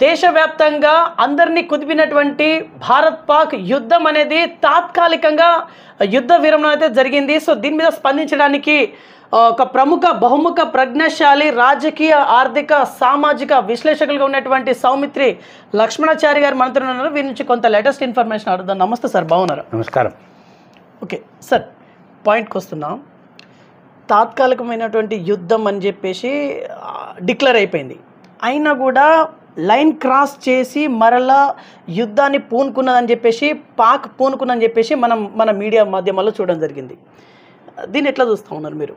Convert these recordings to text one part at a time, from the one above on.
దేశవ్యాప్తంగా అందరినీ కుదిపినటువంటి భారత్ పాక్ యుద్ధం అనేది తాత్కాలికంగా యుద్ధ విరమణ అయితే జరిగింది. సో దీని మీద స్పందించడానికి ఒక ప్రముఖ బహుముఖ ప్రజ్ఞాశాలి రాజకీయ ఆర్థిక సామాజిక విశ్లేషకులుగా ఉన్నటువంటి సౌమిత్రి లక్ష్మణాచారి గారు మనతో ఉన్నారు. వీరి నుంచి కొంత లేటెస్ట్ ఇన్ఫర్మేషన్ అడుగుదాం. నమస్తే సార్, బాగున్నారు? నమస్కారం. ఓకే సార్, పాయింట్కి వస్తున్నాం. తాత్కాలికమైనటువంటి యుద్ధం అని చెప్పేసి డిక్లేర్ అయిపోయింది. అయినా కూడా లైన్ క్రాస్ చేసి మరలా యుద్ధాన్ని పూనుకున్నదని చెప్పేసి పాక్ పూనుకున్నదని చెప్పేసి మన మీడియా మాధ్యమాల్లో చూడడం జరిగింది. దీన్ని ఎట్లా చూస్తూ ఉన్నారు మీరు?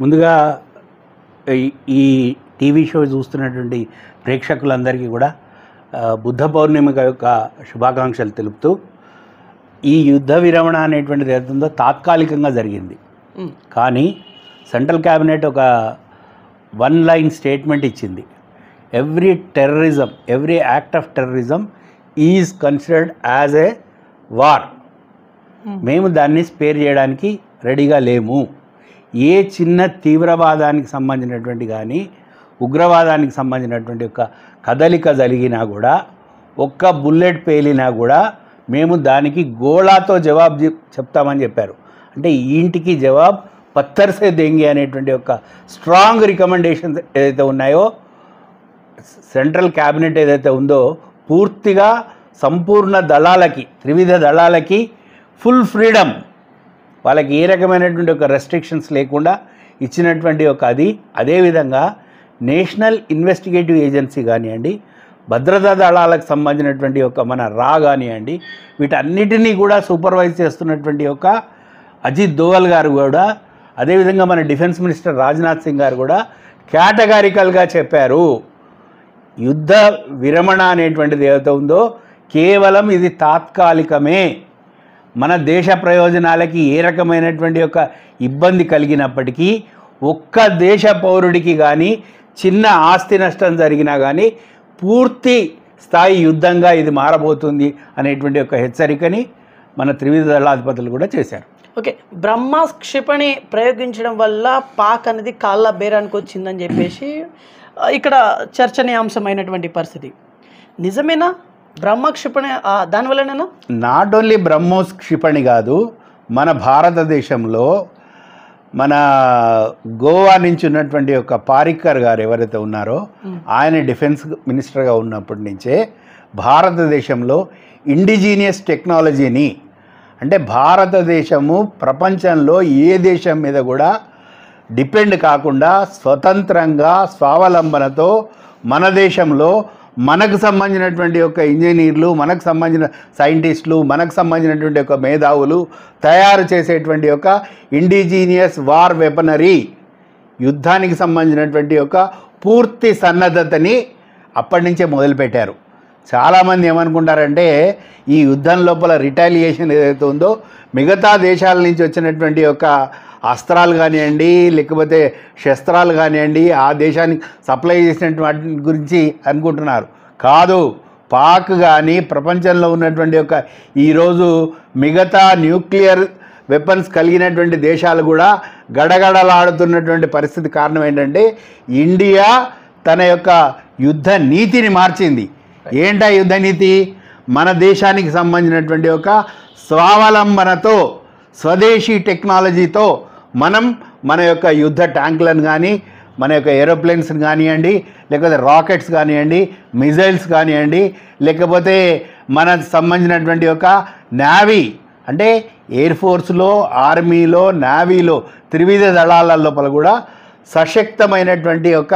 ముందుగా ఈ టీవీ షో చూస్తున్నటువంటి ప్రేక్షకులందరికీ కూడా బుద్ధ పౌర్ణిమ యొక్క శుభాకాంక్షలు తెలుపుతూ, ఈ యుద్ధ విరమణ అనేటువంటిది ఏదైతుందో తాత్కాలికంగా జరిగింది. కానీ సెంట్రల్ క్యాబినెట్ ఒక వన్ లైన్ స్టేట్మెంట్ ఇచ్చింది. Every act of terrorism is considered as a war. మేము దాన్ని స్పేర్ చేయడానికి రెడీగా లేము. ఏ చిన్న తీవ్రవాదానికి సంబంధించినటువంటి కానీ ఉగ్రవాదానికి సంబంధించినటువంటి ఒక కదలిక జరిగినా కూడా, ఒక్క బుల్లెట్ పేలినా కూడా మేము దానికి గోళాతో జవాబు చెప్తామని చెప్పారు. అంటే ఈ ఇంటికి జవాబు పత్తర్సే దెంగి అనేటువంటి ఒక స్ట్రాంగ్ రికమెండేషన్స్ ఏదైతే ఉన్నాయో, సెంట్రల్ క్యాబినెట్ ఏదైతే ఉందో పూర్తిగా సంపూర్ణ దళాలకి, త్రివిధ దళాలకి ఫుల్ ఫ్రీడమ్, వాళ్ళకి ఏ రకమైనటువంటి ఒక రెస్ట్రిక్షన్స్ లేకుండా ఇచ్చినటువంటి ఒక అదేవిధంగా నేషనల్ ఇన్వెస్టిగేటివ్ ఏజెన్సీ కానివ్వండి, భద్రతా దళాలకు సంబంధించినటువంటి ఒక మన రా కానివ్వండి, వీటన్నిటినీ కూడా సూపర్వైజ్ చేస్తున్నటువంటి ఒక అజిత్ దోవల్ గారు కూడా, అదేవిధంగా మన డిఫెన్స్ మినిస్టర్ రాజ్నాథ్ సింగ్ గారు కూడా కేటగారికల్గా చెప్పారు, యుద్ధ విరమణ అనేటువంటిది ఏదైతే ఉందో కేవలం ఇది తాత్కాలికమే. మన దేశ ప్రయోజనాలకి ఏ రకమైనటువంటి ఒక ఇబ్బంది కలిగినప్పటికీ, ఒక్క దేశ పౌరుడికి కానీ చిన్న ఆస్తి నష్టం జరిగినా కానీ పూర్తి స్థాయి యుద్ధంగా ఇది మారబోతుంది అనేటువంటి ఒక హెచ్చరికని మన త్రివిధ దళాధిపతులు కూడా చేశారు. ఓకే, బ్రహ్మాస్ క్షిపణి ప్రయోగించడం వల్ల పాక్ అనేది కాళ్ళ బేరానికి వచ్చిందని చెప్పేసి ఇక్కడ చర్చనీయాంశమైనటువంటి పరిస్థితి నిజమేనా? బ్రహ్మోస్ క్షిపణి దానివల్లనేనా? నాట్ ఓన్లీ బ్రహ్మోస్ క్షిపణి కాదు, మన భారతదేశంలో మన గోవా నుంచి ఉన్నటువంటి ఒక పారిక్కర్ గారు ఎవరైతే ఉన్నారో, ఆయన డిఫెన్స్ మినిస్టర్గా ఉన్నప్పటి నుంచే భారతదేశంలో ఇండిజీనియస్ టెక్నాలజీని, అంటే భారతదేశము ప్రపంచంలో ఏ దేశం మీద కూడా డిపెండ్ కాకుండా స్వతంత్రంగా స్వావలంబనతో మన దేశంలో మనకు సంబంధించినటువంటి ఒక ఇంజనీర్లు, మనకు సంబంధించిన సైంటిస్టులు, మనకు సంబంధించినటువంటి ఒక మేధావులు తయారు చేసేటువంటి ఒక ఇండిజీనియస్ వార్ వెపనరీ, యుద్ధానికి సంబంధించినటువంటి ఒక పూర్తి సన్నద్ధతని అప్పటి నుంచే మొదలుపెట్టారు. చాలామంది ఏమనుకుంటారంటే ఈ యుద్ధం లోపల రిటాలియేషన్ ఏదైతే ఉందో మిగతా దేశాల నుంచి వచ్చినటువంటి ఒక అస్త్రాలు కానివ్వండి, లేకపోతే శస్త్రాలు కానివ్వండి, ఆ దేశానికి సప్లై చేసినటువంటి వాటి గురించి అనుకుంటున్నారు. కాదు, పాక్ కానీ ప్రపంచంలో ఉన్నటువంటి ఒక ఈరోజు మిగతా న్యూక్లియర్ వెపన్స్ కలిగినటువంటి దేశాలు కూడా గడగడలాడుతున్నటువంటి పరిస్థితి కారణం ఏంటంటే ఇండియా తన యొక్క యుద్ధ నీతిని మార్చింది. ఏంటా యుద్ధ నీతి? మన దేశానికి సంబంధించినటువంటి ఒక స్వావలంబనతో, స్వదేశీ టెక్నాలజీతో మనం మన యొక్క యుద్ధ ట్యాంకులను కానీ, మన యొక్క ఏరోప్లేన్స్ని కానివ్వండి, లేకపోతే రాకెట్స్ కానివ్వండి, మిజైల్స్ కానివ్వండి, లేకపోతే మనకు సంబంధించినటువంటి ఒక నేవీ, అంటే ఎయిర్ ఫోర్స్లో, ఆర్మీలో, నేవీలో, త్రివిధ దళాల లోపల కూడా సశక్తమైనటువంటి ఒక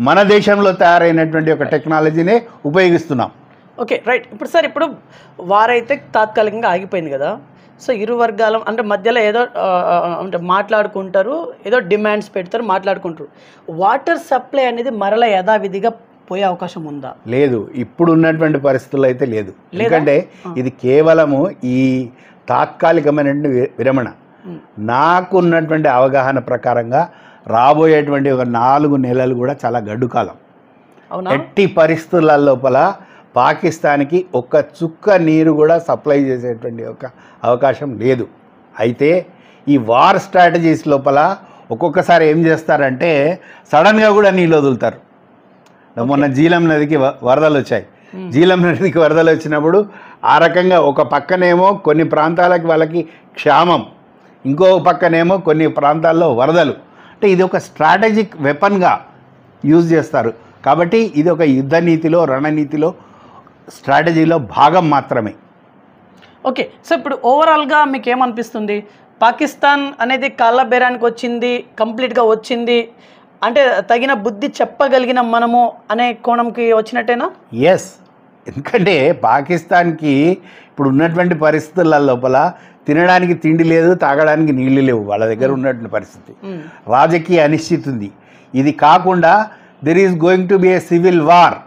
మన దేశంలో తయారైనటువంటి ఒక టెక్నాలజీనే ఉపయోగిస్తున్నాం. Okay, right. ఇప్పుడు వారైతే తాత్కాలికంగా ఆగిపోయింది కదా. సో ఇరు వర్గాల అంటే మధ్యలో ఏదో అంటే మాట్లాడుకుంటారు, ఏదో డిమాండ్స్ పెడతారు, మాట్లాడుకుంటారు. వాటర్ సప్లై అనేది మరలా యథావిధిగా పోయే అవకాశం ఉందా? లేదు, ఇప్పుడు ఉన్నటువంటి పరిస్థితుల్లో అయితే లేదు. ఎందుకంటే ఇది కేవలము ఈ తాత్కాలికమైనటువంటి విరమణ. నాకున్నటువంటి అవగాహన ప్రకారంగా రాబోయేటువంటి ఒక 4 నెలలు కూడా చాలా గడ్డు కాలం. ఎట్టి పరిస్థితుల లోపల పాకిస్తాన్కి ఒక్క చుక్క నీరు కూడా సప్లై చేసేటువంటి ఒక అవకాశం లేదు. అయితే ఈ వార్ స్ట్రాటజీస్ లోపల ఒక్కొక్కసారి ఏం చేస్తారంటే సడన్గా కూడా నీళ్ళు వదులుతారు. మొన్న జీలం నదికి వరదలు వచ్చాయి. జీలం నదికి వరదలు వచ్చినప్పుడు ఆ రకంగా ఒక పక్కనేమో కొన్ని ప్రాంతాలకి వాళ్ళకి క్షామం, ఇంకో పక్కనేమో కొన్ని ప్రాంతాల్లో వరదలు. అంటే ఇది ఒక స్ట్రాటజిక్ వెపన్గా యూజ్ చేస్తారు. కాబట్టి ఇది ఒక యుద్ధ నీతిలో, రణనీతిలో, స్ట్రాటజీలో భాగం మాత్రమే. ఓకే, సో ఇప్పుడు ఓవరాల్గా మీకు ఏమనిపిస్తుంది? పాకిస్తాన్ అనేది కాళ్ళబేరానికి వచ్చింది, కంప్లీట్గా వచ్చింది అంటే తగిన బుద్ధి చెప్పగలిగిన మనము అనే కోణంకి వచ్చినట్టేనా? ఎస్, ఎందుకంటే పాకిస్తాన్కి ఇప్పుడు ఉన్నటువంటి పరిస్థితుల లోపల తినడానికి తిండి లేదు, తాగడానికి నీళ్లు లేవు. వాళ్ళ దగ్గర ఉన్నటువంటి పరిస్థితి, రాజకీయ అనిశ్చితి ఉంది. ఇది కాకుండా there is going to be A civil war.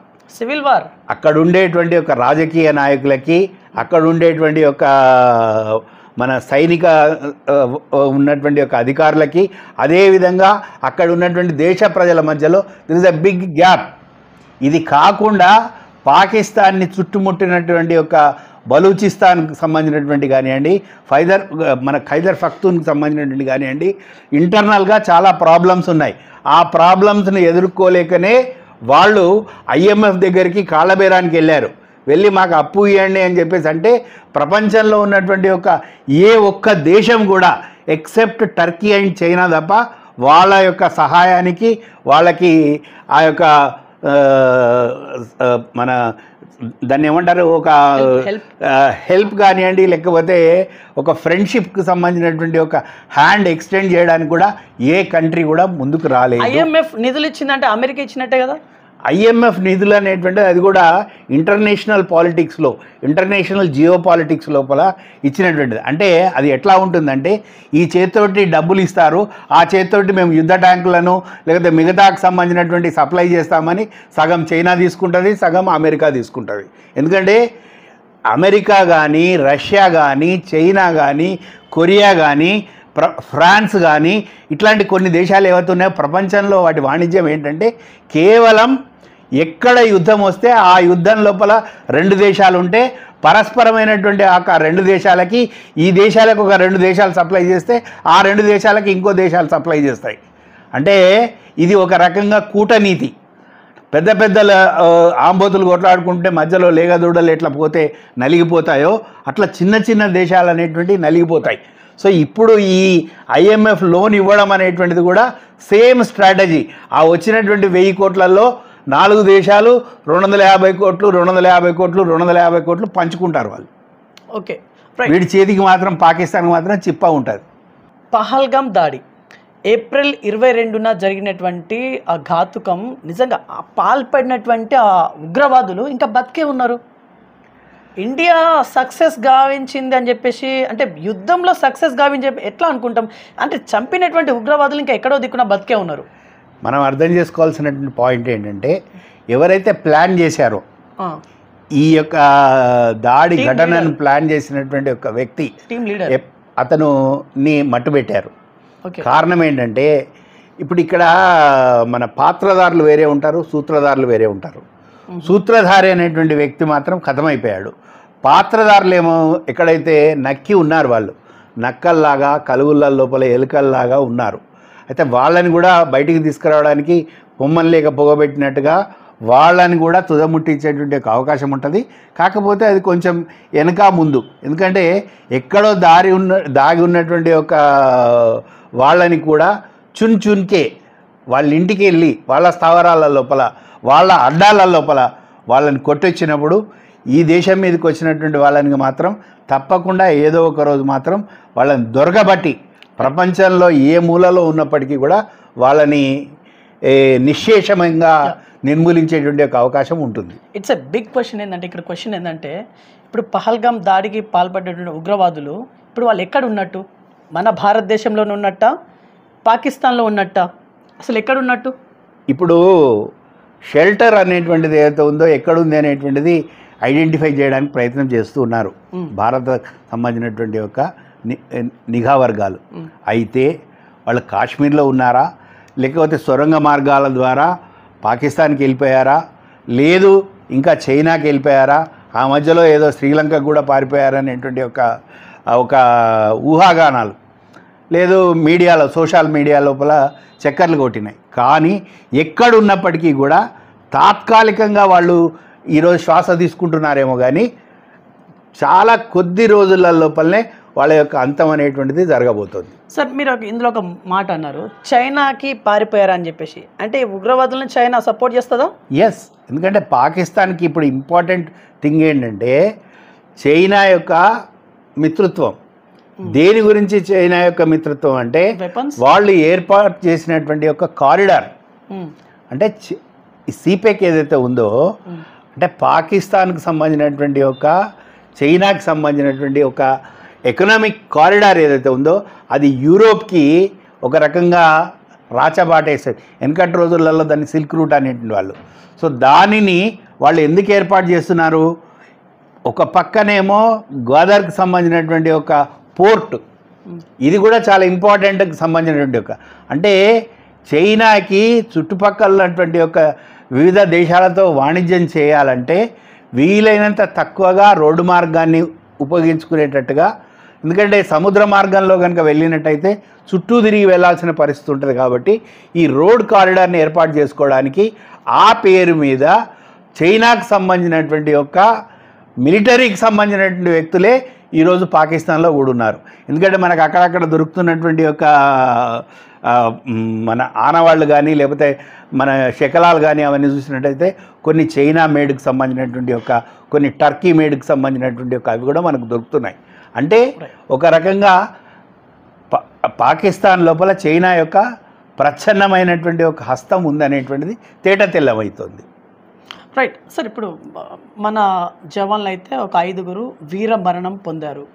అక్కడ ఉండేటువంటి ఒక రాజకీయ నాయకులకి, అక్కడ ఉండేటువంటి ఒక మన సైనిక ఉన్నటువంటి ఒక అధికారులకి, అదేవిధంగా అక్కడ ఉన్నటువంటి దేశ ప్రజల మధ్యలో there is a big gap. ఇది కాకుండా పాకిస్తాన్ని చుట్టుముట్టినటువంటి ఒక బలూచిస్తాన్కి సంబంధించినటువంటి కానివ్వండి, ఖైబర్ పఖ్తూన్కి సంబంధించినటువంటి కానివ్వండి, ఇంటర్నల్గా చాలా ప్రాబ్లమ్స్ ఉన్నాయి. ఆ ప్రాబ్లమ్స్ని ఎదుర్కోలేకనే వాళ్ళు ఐఎంఎఫ్ దగ్గరికి కాళ్ళబేరానికి వెళ్ళారు. వెళ్ళి మాకు అప్పు ఇవ్వండి అని చెప్పేసి అంటే ప్రపంచంలో ఉన్నటువంటి ఏ ఒక్క దేశం కూడా ఎక్సెప్ట్ టర్కీ అండ్ చైనా తప్ప వాళ్ళ యొక్క సహాయానికి, వాళ్ళకి ఆ యొక్క మన దాన్ని ఏమంటారు, ఒక హెల్ప్ కానివ్వండి, లేకపోతే ఒక ఫ్రెండ్షిప్కి సంబంధించినటువంటి ఒక హ్యాండ్ ఎక్స్టెండ్ చేయడానికి కూడా ఏ కంట్రీ కూడా ముందుకు రాలేదు. ఐఎంఎఫ్ నిధులు ఇచ్చిందంటే అమెరికా ఇచ్చినట్టే కదా. ఐఎంఎఫ్ నిధులు అనేటువంటిది అది కూడా ఇంటర్నేషనల్ పాలిటిక్స్లో, ఇంటర్నేషనల్ జియో పాలిటిక్స్ లోపల ఇచ్చినటువంటిది. అంటే అది ఎట్లా ఉంటుందంటే, ఈ చేతితోటి డబ్బులు ఇస్తారు, ఆ చేతితోటి మేము యుద్ధ ట్యాంకులను లేకపోతే మిగతాకు సంబంధించినటువంటి సప్లై చేస్తామని సగం చైనా తీసుకుంటుంది, సగం అమెరికా తీసుకుంటుంది. ఎందుకంటే అమెరికా కానీ, రష్యా కానీ, చైనా కానీ, కొరియా కానీ, ఫ్రాన్స్ కానీ ఇట్లాంటి కొన్ని దేశాలు ఏవైతే ఉన్నాయో ప్రపంచంలో వాటి వాణిజ్యం ఏంటంటే కేవలం ఎక్కడ యుద్ధం వస్తే ఆ యుద్ధం లోపల రెండు దేశాలు ఉంటే పరస్పరమైనటువంటి ఆ రెండు దేశాలకి ఈ దేశాలకు ఒక రెండు దేశాలు సప్లై చేస్తే ఆ రెండు దేశాలకి ఇంకో దేశాలు సప్లై చేస్తాయి. అంటే ఇది ఒక రకంగా కూటనీతి. పెద్ద పెద్దల ఆంబోతులు కొట్లాడుకుంటే మధ్యలో లేగదూడలు ఎట్లా పోతే నలిగిపోతాయో అట్లా చిన్న చిన్న దేశాలు అనేటువంటివి నలిగిపోతాయి. సో ఇప్పుడు ఈ ఐఎంఎఫ్ లోన్ ఇవ్వడం అనేటువంటిది కూడా సేమ్ స్ట్రాటజీ. ఆ వచ్చినటువంటి 1000 కోట్లలో 4 దేశాలు 250 కోట్లు 250 కోట్లు 250 కోట్లు పంచుకుంటారు వాళ్ళు. ఓకే, వీడి చేతికి మాత్రం పాకిస్తాన్కి మాత్రం చిప్ప ఉంటుంది. పహల్గాం దాడి ఏప్రిల్ 22న జరిగినటువంటి ఆ ఘాతుకం, నిజంగా పాల్పడినటువంటి ఆ ఉగ్రవాదులు ఇంకా బతికే ఉన్నారు. ఇండియా సక్సెస్ గావించింది అని చెప్పేసి, అంటే యుద్ధంలో సక్సెస్ గావించి ఎట్లా అనుకుంటాం? అంటే చంపినటువంటి ఉగ్రవాదులు ఇంకా ఎక్కడో దిక్కున బతికే ఉన్నారు. మనం అర్థం చేసుకోవాల్సినటువంటి పాయింట్ ఏంటంటే, ఎవరైతే ప్లాన్ చేశారో ఈ యొక్క దాడి ఘటనను ప్లాన్ చేసినటువంటి ఒక వ్యక్తి, టీమ్ లీడర్, అతనుని మట్టుబెట్టారు. కారణం ఏంటంటే, ఇప్పుడు ఇక్కడ మన పాత్రధారులు వేరే ఉంటారు, సూత్రధారులు వేరే ఉంటారు. సూత్రధారి అనేటువంటి వ్యక్తి మాత్రం ఖతమైపోయాడు. పాత్రధారులు ఏమో ఎక్కడైతే నక్కి ఉన్నారు, వాళ్ళు నక్కల్లాగా కలుగుల లోపల ఎలుకల్లాగా ఉన్నారు. అయితే వాళ్ళని కూడా బయటికి తీసుకురావడానికి పొమ్మని లేక పొగబెట్టినట్టుగా వాళ్ళని కూడా తుదముట్టించేటువంటి ఒక అవకాశం ఉంటుంది. కాకపోతే అది కొంచెం వెనక ముందు, ఎందుకంటే ఎక్కడో దాగి ఉన్నటువంటి ఒక వాళ్ళని కూడా చున్కే వాళ్ళ ఇంటికి వెళ్ళి వాళ్ళ స్థావరాల లోపల వాళ్ళ అడ్డాల లోపల వాళ్ళని కొట్టొచ్చినప్పుడు ఈ దేశం మీదకి వచ్చినటువంటి వాళ్ళని మాత్రం తప్పకుండా ఏదో ఒక రోజు మాత్రం వాళ్ళని దొరకబట్టి ప్రపంచంలో ఏ మూలలో ఉన్నప్పటికీ కూడా వాళ్ళని నిశ్శేషంగా నిర్మూలించేటువంటి ఒక అవకాశం ఉంటుంది. It's a big question. ఏంటంటే ఇక్కడ క్వశ్చన్ ఏంటంటే, ఇప్పుడు పహల్గాం దాడికి పాల్పడేటువంటి ఉగ్రవాదులు ఇప్పుడు వాళ్ళు ఎక్కడ ఉన్నట్టు? మన భారతదేశంలోనే ఉన్నట్ట, పాకిస్తాన్లో ఉన్నట్ట, అసలు ఎక్కడ ఉన్నట్టు? ఇప్పుడు షెల్టర్ అనేటువంటిది ఏదైతే ఉందో ఎక్కడుంది అనేటువంటిది ఐడెంటిఫై చేయడానికి ప్రయత్నం చేస్తూ ఉన్నారు భారత సంబంధించినటువంటి ఒక నిఘా వర్గాలు. అయితే వాళ్ళు కాశ్మీర్లో ఉన్నారా, లేకపోతే సొరంగ మార్గాల ద్వారా పాకిస్తాన్కి వెళ్ళిపోయారా, లేదు ఇంకా చైనాకి వెళ్ళిపోయారా, ఆ మధ్యలో ఏదో శ్రీలంకకు కూడా పారిపోయారనేటువంటి ఒక ఊహాగానాలు లేదు మీడియాలో, సోషల్ మీడియా లోపల చక్కర్లు కొట్టినాయి. కానీ ఎక్కడున్నప్పటికీ కూడా తాత్కాలికంగా వాళ్ళు ఈరోజు శ్వాస తీసుకుంటున్నారేమో కానీ చాలా కొద్ది రోజుల లోపలనే వాళ్ళ యొక్క అంతం అనేటువంటిది జరగబోతుంది. సార్ మీరు ఇందులో ఒక మాట అన్నారు, చైనాకి పారిపోయారా అని చెప్పేసి. అంటే ఉగ్రవాదులను చైనా సపోర్ట్ చేస్తుందా? ఎస్, ఎందుకంటే పాకిస్తాన్కి ఇప్పుడు ఇంపార్టెంట్ థింగ్ ఏంటంటే చైనా యొక్క మిత్రత్వం. దేని గురించి చైనా యొక్క మిత్రత్వం అంటే వాళ్ళు ఏర్పాటు చేసినటువంటి ఒక కారిడార్, అంటే సిపెక్ ఏదైతే ఉందో అంటే పాకిస్తాన్కి సంబంధించినటువంటి ఒక చైనాకి సంబంధించినటువంటి ఒక ఎకనామిక్ కారిడార్ ఏదైతే ఉందో అది యూరోప్కి ఒక రకంగా రాచబాటేసారు. వెనకటి రోజులలో దాన్ని సిల్క్ రూట్ అనేటువంటి వాళ్ళు. సో దానిని వాళ్ళు ఎందుకు ఏర్పాటు చేస్తున్నారు? ఒక పక్కనేమో గోదావరికి సంబంధించినటువంటి ఒక పోర్ట్, ఇది కూడా చాలా ఇంపార్టెంట్కి సంబంధించినటువంటి ఒక, అంటే చైనాకి చుట్టుపక్కల ఉన్నటువంటి ఒక వివిధ దేశాలతో వాణిజ్యం చేయాలంటే వీలైనంత తక్కువగా రోడ్డు మార్గాన్ని ఉపయోగించుకునేటట్టుగా, ఎందుకంటే సముద్ర మార్గంలో కనుక వెళ్ళినట్టయితే చుట్టూ తిరిగి వెళ్ళాల్సిన పరిస్థితి ఉంటుంది. కాబట్టి ఈ రోడ్ కారిడార్ని ఏర్పాటు చేసుకోవడానికి ఆ పేరు మీద చైనాకు సంబంధించినటువంటి ఒక మిలిటరీకి సంబంధించినటువంటి వ్యక్తులే ఈరోజు పాకిస్తాన్లో కూడా ఉన్నారు. ఎందుకంటే మనకు అక్కడక్కడ దొరుకుతున్నటువంటి ఒక మన ఆనవాళ్ళు కానీ లేకపోతే మన శకలాలు కానీ అవన్నీ చూసినట్టయితే కొన్ని చైనా మేడ్కి సంబంధించినటువంటి ఒక, కొన్ని టర్కీ మేడ్కి సంబంధించినటువంటి ఒక అవి కూడా మనకు దొరుకుతున్నాయి. అంటే ఒక రకంగా పాకిస్తాన్ లోపల చైనా యొక్క ప్రచ్ఛన్నమైనటువంటి ఒక హస్తం ఉందనేటువంటిది తేట తెల్లమవుతుంది. రైట్ సార్, ఇప్పుడు మన జవాన్లు అయితే ఒక 5గురు వీర మరణం పొందారు.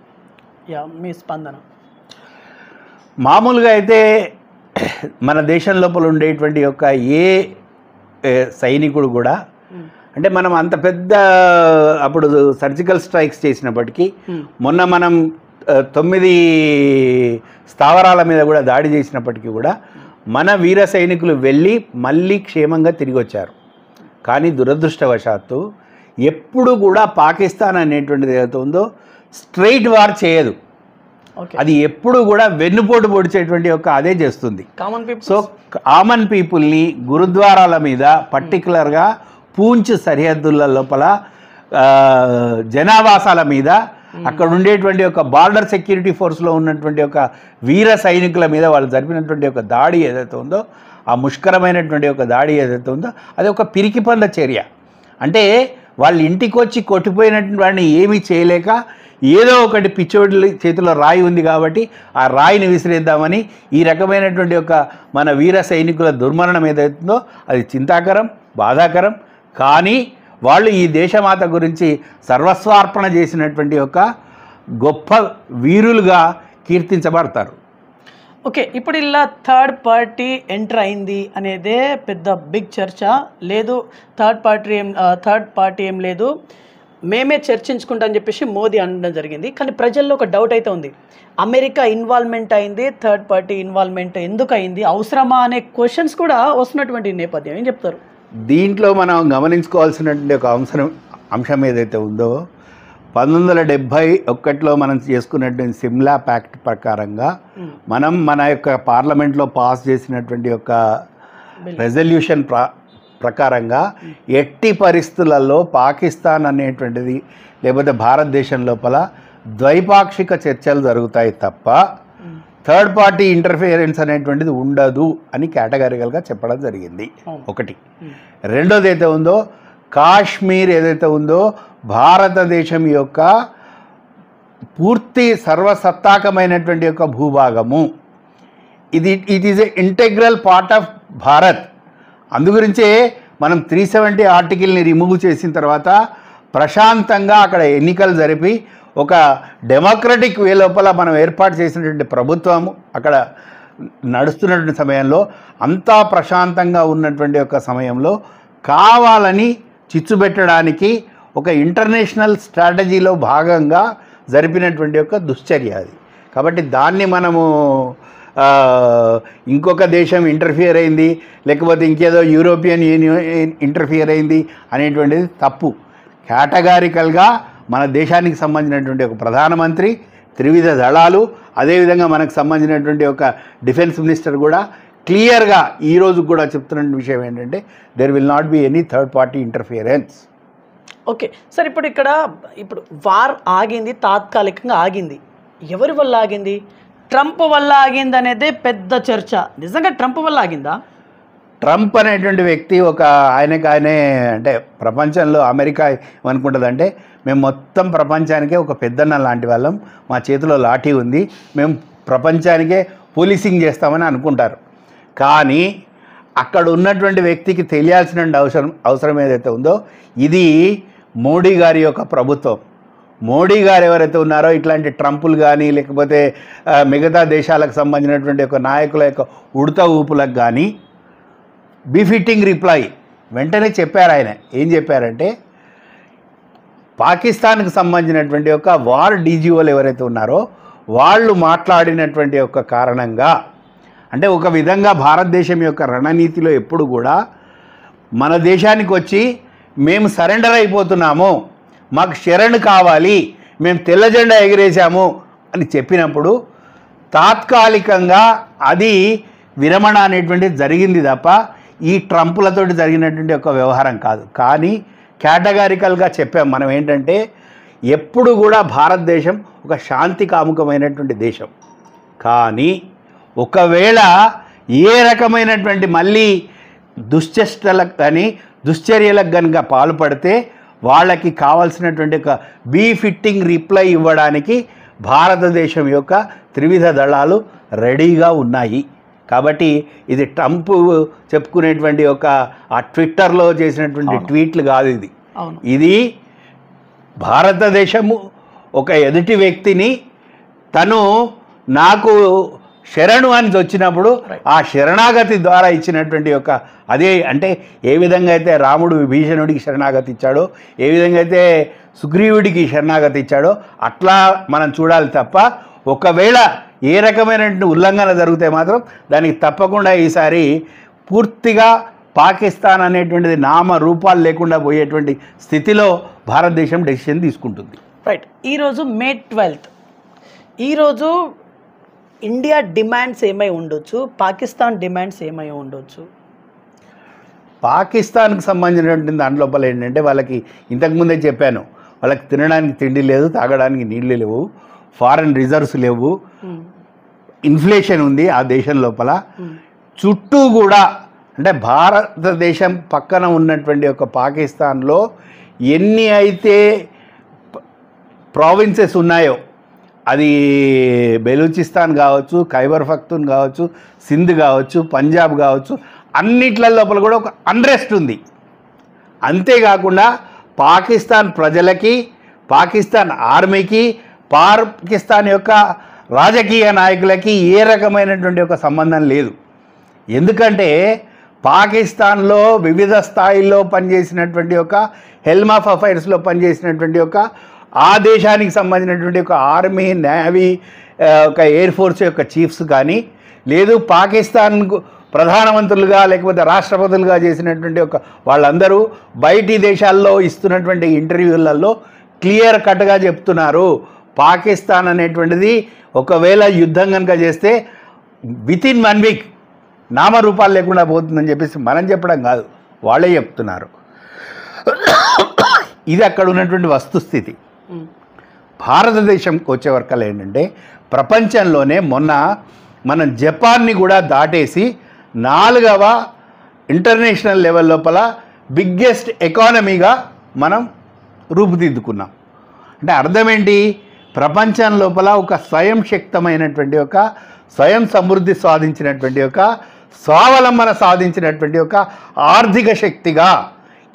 మీ స్పందన? మామూలుగా అయితే మన దేశం లోపల ఉండేటువంటి యొక్క ఏ సైనికుడు కూడా, అంటే మనం అంత పెద్ద అప్పుడు సర్జికల్ స్ట్రైక్స్ చేసినప్పటికీ మొన్న మనం 9 స్థావరాల మీద కూడా దాడి చేసినప్పటికీ కూడా మన వీర సైనికులు వెళ్ళి మళ్ళీ క్షేమంగా తిరిగి వచ్చారు. కానీ దురదృష్టవశాత్తు ఎప్పుడు కూడా పాకిస్తాన్ అనేటువంటిది ఏదైతే ఉందో స్ట్రైట్ వార్ చేయదు. అది ఎప్పుడు కూడా వెన్నుపోటు పొడిచేటువంటి ఒక అదే చేస్తుంది. సో కామన్ పీపుల్ని గురుద్వారాల మీద, పర్టికులర్గా పూంచ్ సరిహద్దుల లోపల జనావాసాల మీద, అక్కడ ఉండేటువంటి ఒక బార్డర్ సెక్యూరిటీ ఫోర్స్లో ఉన్నటువంటి ఒక వీర సైనికుల మీద వాళ్ళు జరిపినటువంటి ఒక దాడి ఏదైతే ఉందో, ఆ ముష్కరమైనటువంటి ఒక దాడి ఏదైతే ఉందో అది ఒక పిరికిపంద చర్య. అంటే వాళ్ళ ఇంటికి వచ్చి కొట్టిపోయినటువంటి వాడిని ఏమీ చేయలేక ఏదో ఒకటి పిచ్చోడి చేతిలో రాయి ఉంది కాబట్టి ఆ రాయిని విసిరేద్దామని ఈ రకమైనటువంటి ఒక మన వీర సైనికుల దుర్మరణం ఏదైతుందో అది చింతాకరం, బాధాకరం. కానీ వాళ్ళు ఈ దేశమాత గురించి సర్వస్వార్పణ చేసినటువంటి ఒక గొప్ప వీరులుగా కీర్తించబడతారు. ఓకే, ఇప్పుడు ఇలా థర్డ్ పార్టీ ఎంటర్ అయింది అనేదే పెద్ద బిగ్ చర్చ. లేదు థర్డ్ పార్టీ ఏం లేదు, మేమే చర్చించుకుంటా అని చెప్పేసి మోదీ అనడం జరిగింది. కానీ ప్రజల్లో ఒక డౌట్ అయితే ఉంది, అమెరికా ఇన్వాల్వ్మెంట్ అయింది, థర్డ్ పార్టీ ఇన్వాల్వ్మెంట్ ఎందుకు అయింది, అవసరమా అనే క్వశ్చన్స్ కూడా వస్తున్నటువంటి నేపథ్యం. ఏం చెప్తారు? దీంట్లో మనం గమనించుకోవాల్సినటువంటి ఒక అంశం ఏదైతే ఉందో 1971లో మనం చేసుకున్నటువంటి సిమ్లా ప్యాక్ట్ ప్రకారంగా మనం మన యొక్క పార్లమెంట్లో పాస్ చేసినటువంటి ఒక రెజల్యూషన్ ప్రకారంగా ఎట్టి పరిస్థితులలో పాకిస్తాన్ అనేటువంటిది లేకపోతే భారతదేశం లోపల ద్వైపాక్షిక చర్చలు జరుగుతాయి తప్ప థర్డ్ పార్టీ ఇంటర్ఫియరెన్స్ అనేటువంటిది ఉండదు అని కేటగారికల్గా చెప్పడం జరిగింది. ఒకటి. రెండోది అయితే ఉందో కాశ్మీర్ ఏదైతే ఉందో భారతదేశం యొక్క పూర్తి సర్వసత్తాకమైనటువంటి యొక్క భూభాగము. It is a integral part of Bharat. అందుగురించే మనం 370 ఆర్టికల్ని రిమూవ్ చేసిన తర్వాత ప్రశాంతంగా అక్కడ ఎన్నికలు జరిపి ఒక డెమోక్రటిక్ వే లోపల మనం ఏర్పాటు చేసినటువంటి ప్రభుత్వము అక్కడ నడుస్తున్నటువంటి సమయంలో అంతా ప్రశాంతంగా ఉన్నటువంటి ఒక సమయంలో కావాలని చిచ్చుపెట్టడానికి ఒక ఇంటర్నేషనల్ స్ట్రాటజీలో భాగంగా జరిపినటువంటి ఒక దుశ్చర్య అది. కాబట్టి దాన్ని మనము ఇంకొక దేశం ఇంటర్ఫియర్ అయింది లేకపోతే ఇంకేదో యూరోపియన్ యూనియన్ ఇంటర్ఫియర్ అయింది అనేటువంటిది తప్పు. కేటగారికల్గా మన దేశానికి సంబంధించినటువంటి ఒక ప్రధానమంత్రి, త్రివిధ దళాలు, అదేవిధంగా మనకు సంబంధించినటువంటి ఒక డిఫెన్స్ మినిస్టర్ కూడా క్లియర్గా ఈరోజు కూడా చెప్తున్న విషయం ఏంటంటే there will not be any third party interference. Okay sir, ఇప్పుడు వార్ ఆగింది, తాత్కాలికంగా ఆగింది. ఎవరి వల్ల ఆగింది? ట్రంప్ వల్ల ఆగింది అనేది పెద్ద చర్చ. నిజంగా ట్రంప్ వల్ల ఆగిందా? ట్రంప్ అనేటువంటి వ్యక్తి ఆయనే అంటే ప్రపంచంలో అమెరికా ఏమనుకుంటుందంటే మేము మొత్తం ప్రపంచానికే ఒక పెద్దన్న లాంటి వాళ్ళం, మా చేతిలో లాఠీ ఉంది, మేము ప్రపంచానికే పోలీసింగ్ చేస్తామని అనుకుంటారు. కానీ అక్కడ ఉన్నటువంటి వ్యక్తికి తెలియాల్సిన అవసరం ఏదైతే ఉందో ఇది మోడీ గారి యొక్క ప్రభుత్వం. మోడీ గారు ఎవరైతే ఉన్నారో ఇట్లాంటి ట్రంపులు కానీ లేకపోతే మిగతా దేశాలకు సంబంధించినటువంటి ఒక నాయకుల యొక్క ఉడత ఊపులకు కానీ బిఫిట్టింగ్ రిప్లై వెంటనే చెప్పారు. ఆయన ఏం చెప్పారంటే పాకిస్తాన్కి సంబంధించినటువంటి ఒక వార్ డీజీఓలు ఎవరైతే ఉన్నారో వాళ్ళు మాట్లాడినటువంటి ఒక కారణంగా, అంటే ఒక విధంగా భారతదేశం యొక్క రణనీతిలో ఎప్పుడు కూడా మన దేశానికి వచ్చి మేము సరెండర్ అయిపోతున్నాము, మాకు శరణ్ కావాలి, మేము తెల్ల జెండా ఎగిరేసాము అని చెప్పినప్పుడు తాత్కాలికంగా అది విరమణ అనేటువంటిది జరిగింది తప్ప ఈ ట్రంపులతోటి జరిగినటువంటి ఒక వ్యవహారం కాదు. కానీ కేటగారికల్గా చెప్పాం మనం ఏంటంటే ఎప్పుడు కూడా భారతదేశం ఒక శాంతి కాముకమైనటువంటి దేశం. కానీ ఒకవేళ ఏ రకమైనటువంటి మళ్ళీ దుశ్చర్యలకు కానీ దుశ్చర్యలకు కనుక పాల్పడితే వాళ్ళకి కావాల్సినటువంటి ఒక బీఫిట్టింగ్ రిప్లై ఇవ్వడానికి భారతదేశం యొక్క త్రివిధ దళాలు రెడీగా ఉన్నాయి. కాబట్టి ఇది ట్రంప్ చెప్పుకునేటువంటి ఒక ఆ ట్విట్టర్లో చేసినటువంటి ట్వీట్లు కాదు, ఇది భారతదేశము ఒక ఎదుటి వ్యక్తిని తను నాకు శరణు అని వచ్చినప్పుడు ఆ శరణాగతి ద్వారా ఇచ్చినటువంటి ఒక అదే అంటే ఏ విధంగా అయితే రాముడు విభీషణుడికి శరణాగతి ఇచ్చాడో, ఏ విధంగా అయితే సుగ్రీవుడికి శరణాగతి ఇచ్చాడో అట్లా మనం చూడాలి తప్ప ఒకవేళ ఏ రకమైనటువంటి ఉల్లంఘన జరిగితే మాత్రం దానికి తప్పకుండా ఈసారి పూర్తిగా పాకిస్తాన్ అనేటువంటిది నామ రూపాలు లేకుండా పోయేటువంటి స్థితిలో భారతదేశం డెసిషన్ తీసుకుంటుంది. రైట్. ఈరోజు మే 12th, ఈరోజు ఇండియా డిమాండ్స్ ఏమై ఉండొచ్చు, పాకిస్తాన్ డిమాండ్స్ ఏమై ఉండొచ్చు? పాకిస్తాన్కి సంబంధించినటువంటి దాంట్లోపల ఏంటంటే వాళ్ళకి ఇంతకుముందే చెప్పాను, వాళ్ళకి తినడానికి తిండి లేదు, తాగడానికి నీళ్ళు లేవు, ఫారెన్ రిజర్వ్స్ లేవు, ఇన్ఫ్లేషన్ ఉంది ఆ దేశం లోపల. చుట్టూ కూడా అంటే భారతదేశం పక్కన ఉన్నటువంటి ఒక పాకిస్తాన్లో ఎన్ని అయితే ప్రావిన్సెస్ ఉన్నాయో, అది బెలూచిస్తాన్ కావచ్చు, ఖైబర్ పఖ్తూన్ కావచ్చు, సింధ్ కావచ్చు, పంజాబ్ కావచ్చు, అన్నిట్ల లోపల కూడా ఒక అన్రెస్ట్ ఉంది. అంతేకాకుండా పాకిస్తాన్ ప్రజలకి, పాకిస్తాన్ ఆర్మీకి, పాకిస్తాన్ యొక్క రాజకీయ నాయకులకి ఏ రకమైనటువంటి ఒక సంబంధం లేదు. ఎందుకంటే పాకిస్తాన్లో వివిధ స్థాయిల్లో పనిచేసినటువంటి ఒక హెల్మ్ ఆఫ్ అఫైర్స్లో పనిచేసినటువంటి ఒక ఆ దేశానికి సంబంధించినటువంటి ఒక ఆర్మీ, నేవీ, ఒక ఎయిర్ ఫోర్స్ యొక్క చీఫ్స్ కానీ, లేదు పాకిస్తాన్ ప్రధానమంత్రులుగా లేకపోతే రాష్ట్రపతులుగా చేసినటువంటి ఒక వాళ్ళందరూ బయటి దేశాల్లో ఇస్తున్నటువంటి ఇంటర్వ్యూలలో క్లియర్ కట్గా చెప్తున్నారు, పాకిస్తాన్ అనేటువంటిది ఒకవేళ యుద్ధం కనుక చేస్తే వితిన్ 1 వీక్ నామరూపాలు లేకుండా పోతుందని చెప్పేసి మనం చెప్పడం కాదు, వాళ్ళే చెప్తున్నారు. ఇది అక్కడ ఉన్నటువంటి వస్తుస్థితి. భారతదేశంకి వచ్చేవరకల్లా ఏంటంటే ప్రపంచంలోనే మొన్న మనం జపాన్ని కూడా దాటేసి 4వ ఇంటర్నేషనల్ లెవెల్ లోపల బిగ్గెస్ట్ ఎకానమీగా మనం రూపుదిద్దుకున్నాం. అంటే అర్థం ఏంటి? ప్రపంచం లోపల ఒక స్వయం శక్తమైనటువంటి ఒక స్వయం సమృద్ధి సాధించినటువంటి ఒక స్వావలంబన సాధించినటువంటి ఒక ఆర్థిక శక్తిగా,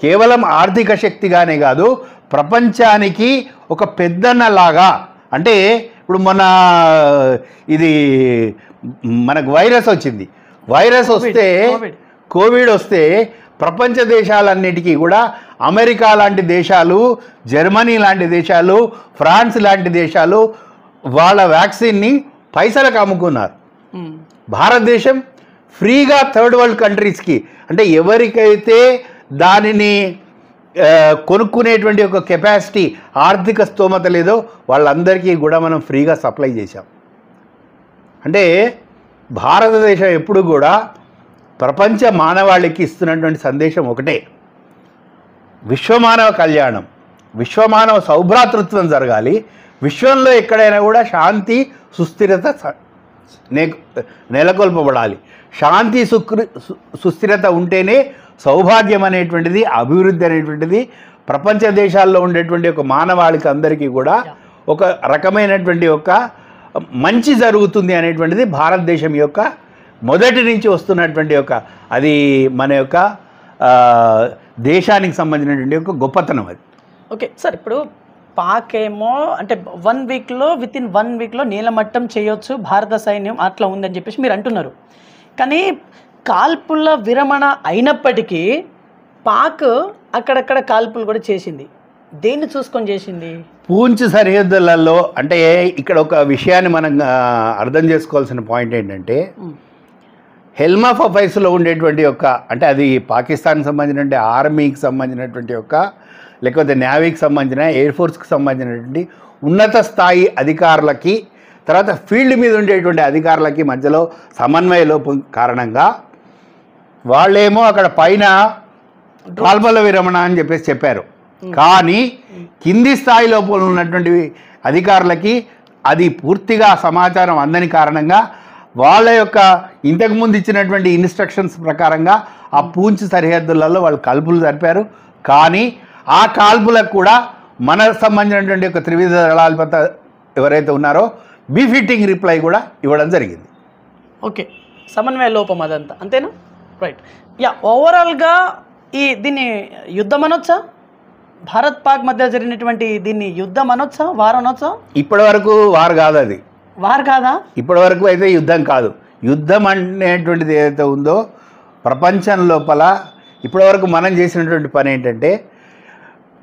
కేవలం ఆర్థిక శక్తిగానే కాదు ప్రపంచానికి ఒక పెద్దన్నలాగా. అంటే ఇప్పుడు మన ఇది మనకు వైరస్ వచ్చింది, వైరస్ వస్తే కోవిడ్ వస్తే ప్రపంచ దేశాలన్నిటికీ కూడా అమెరికా లాంటి దేశాలు, జర్మనీ లాంటి దేశాలు, ఫ్రాన్స్ లాంటి దేశాలు వాళ్ళ వ్యాక్సిన్ని పైసలకు అమ్ముకున్నారు. భారతదేశం ఫ్రీగా థర్డ్ వరల్డ్ కంట్రీస్కి, అంటే ఎవరికైతే దానిని కొనుక్కునేటువంటి ఒక కెపాసిటీ, ఆర్థిక స్తోమత లేదో వాళ్ళందరికీ కూడా మనం ఫ్రీగా సప్లై చేశాం. అంటే భారతదేశం ఎప్పుడు కూడా ప్రపంచ మానవాళికి ఇస్తున్నటువంటి సందేశం ఒకటే, విశ్వమానవ కళ్యాణం, విశ్వమానవ సౌభ్రాతృత్వం జరగాలి, విశ్వంలో ఎక్కడైనా కూడా శాంతి సుస్థిరత నెలకొల్పబడాలి. శాంతి సుస్థిరత ఉంటేనే సౌభాగ్యం అనేటువంటిది, అభివృద్ధి అనేటువంటిది ప్రపంచ దేశాల్లో ఉండేటువంటి ఒక మానవాళికి అందరికీ కూడా ఒక రకమైనటువంటి ఒక మంచి జరుగుతుంది అనేటువంటిది భారతదేశం యొక్క మొదటి నుంచి వస్తున్నటువంటి ఒక అది మన యొక్క దేశానికి సంబంధించినటువంటి ఒక గొప్పతనం అది. ఓకే సార్, ఇప్పుడు పాక్ ఏమో అంటే 1 వీక్లో వితిన్ 1 వీక్లో నీలమట్టం చేయొచ్చు భారత సైన్యం అట్లా ఉందని చెప్పేసి మీరు అంటున్నారు. కానీ కాల్పుల విరమణ అయినప్పటికీ పాక్ అక్కడక్కడ కాల్పులు కూడా చేసింది. దేన్ని చూసుకొని చేసింది? పూంచ్ సరిహద్దులలో అంటే ఇక్కడ ఒక విషయాన్ని మనం అర్థం చేసుకోవాల్సిన పాయింట్ ఏంటంటే, హెల్మ్ ఆఫ్ అఫైర్స్లో ఉండేటువంటి ఒక అంటే అది పాకిస్తాన్కి సంబంధించినటువంటి ఆర్మీకి సంబంధించినటువంటి ఒక లేకపోతే నేవీకి సంబంధించిన ఎయిర్ ఫోర్స్కి సంబంధించినటువంటి ఉన్నత స్థాయి అధికారులకి తర్వాత ఫీల్డ్ మీద ఉండేటువంటి అధికారులకి మధ్యలో సమన్వయ లోపం కారణంగా వాళ్ళేమో అక్కడ పైన కాల్పుల విరమణ అని చెప్పేసి చెప్పారు. కానీ కింది స్థాయి లోపల ఉన్నటువంటి అధికారులకి అది పూర్తిగా సమాచారం అందని కారణంగా వాళ్ళ యొక్క ఇంతకుముందు ఇచ్చినటువంటి ఇన్స్ట్రక్షన్స్ ప్రకారంగా ఆ పూంచ్ సరిహద్దులలో వాళ్ళు కాల్పులు జరిపారు. కానీ ఆ కాల్పులకు కూడా మనకు సంబంధించినటువంటి ఒక త్రివిధ దళాధిపతి ఎవరైతే ఉన్నారో బీఫిట్టింగ్ రిప్లై కూడా ఇవ్వడం జరిగింది. ఓకే, సమన్వయ లోపం అదంతా అంతేనా? రైట్. యా, ఓవరాల్గా దీన్ని యుద్ధం అనొచ్చా? భారత్ పాక్ మధ్య జరిగినటువంటి దీన్ని యుద్ధం అనొచ్చా, వార్ అనొచ్చా? ఇప్పటి వరకు వార్ కాదు, అది వార్ కాదా? ఇప్పటి వరకు అయితే యుద్ధం కాదు. యుద్ధం అనేటువంటిది ఏదైతే ఉందో ప్రపంచం లోపల ఇప్పటి వరకు మనం చేసినటువంటి పని ఏంటంటే,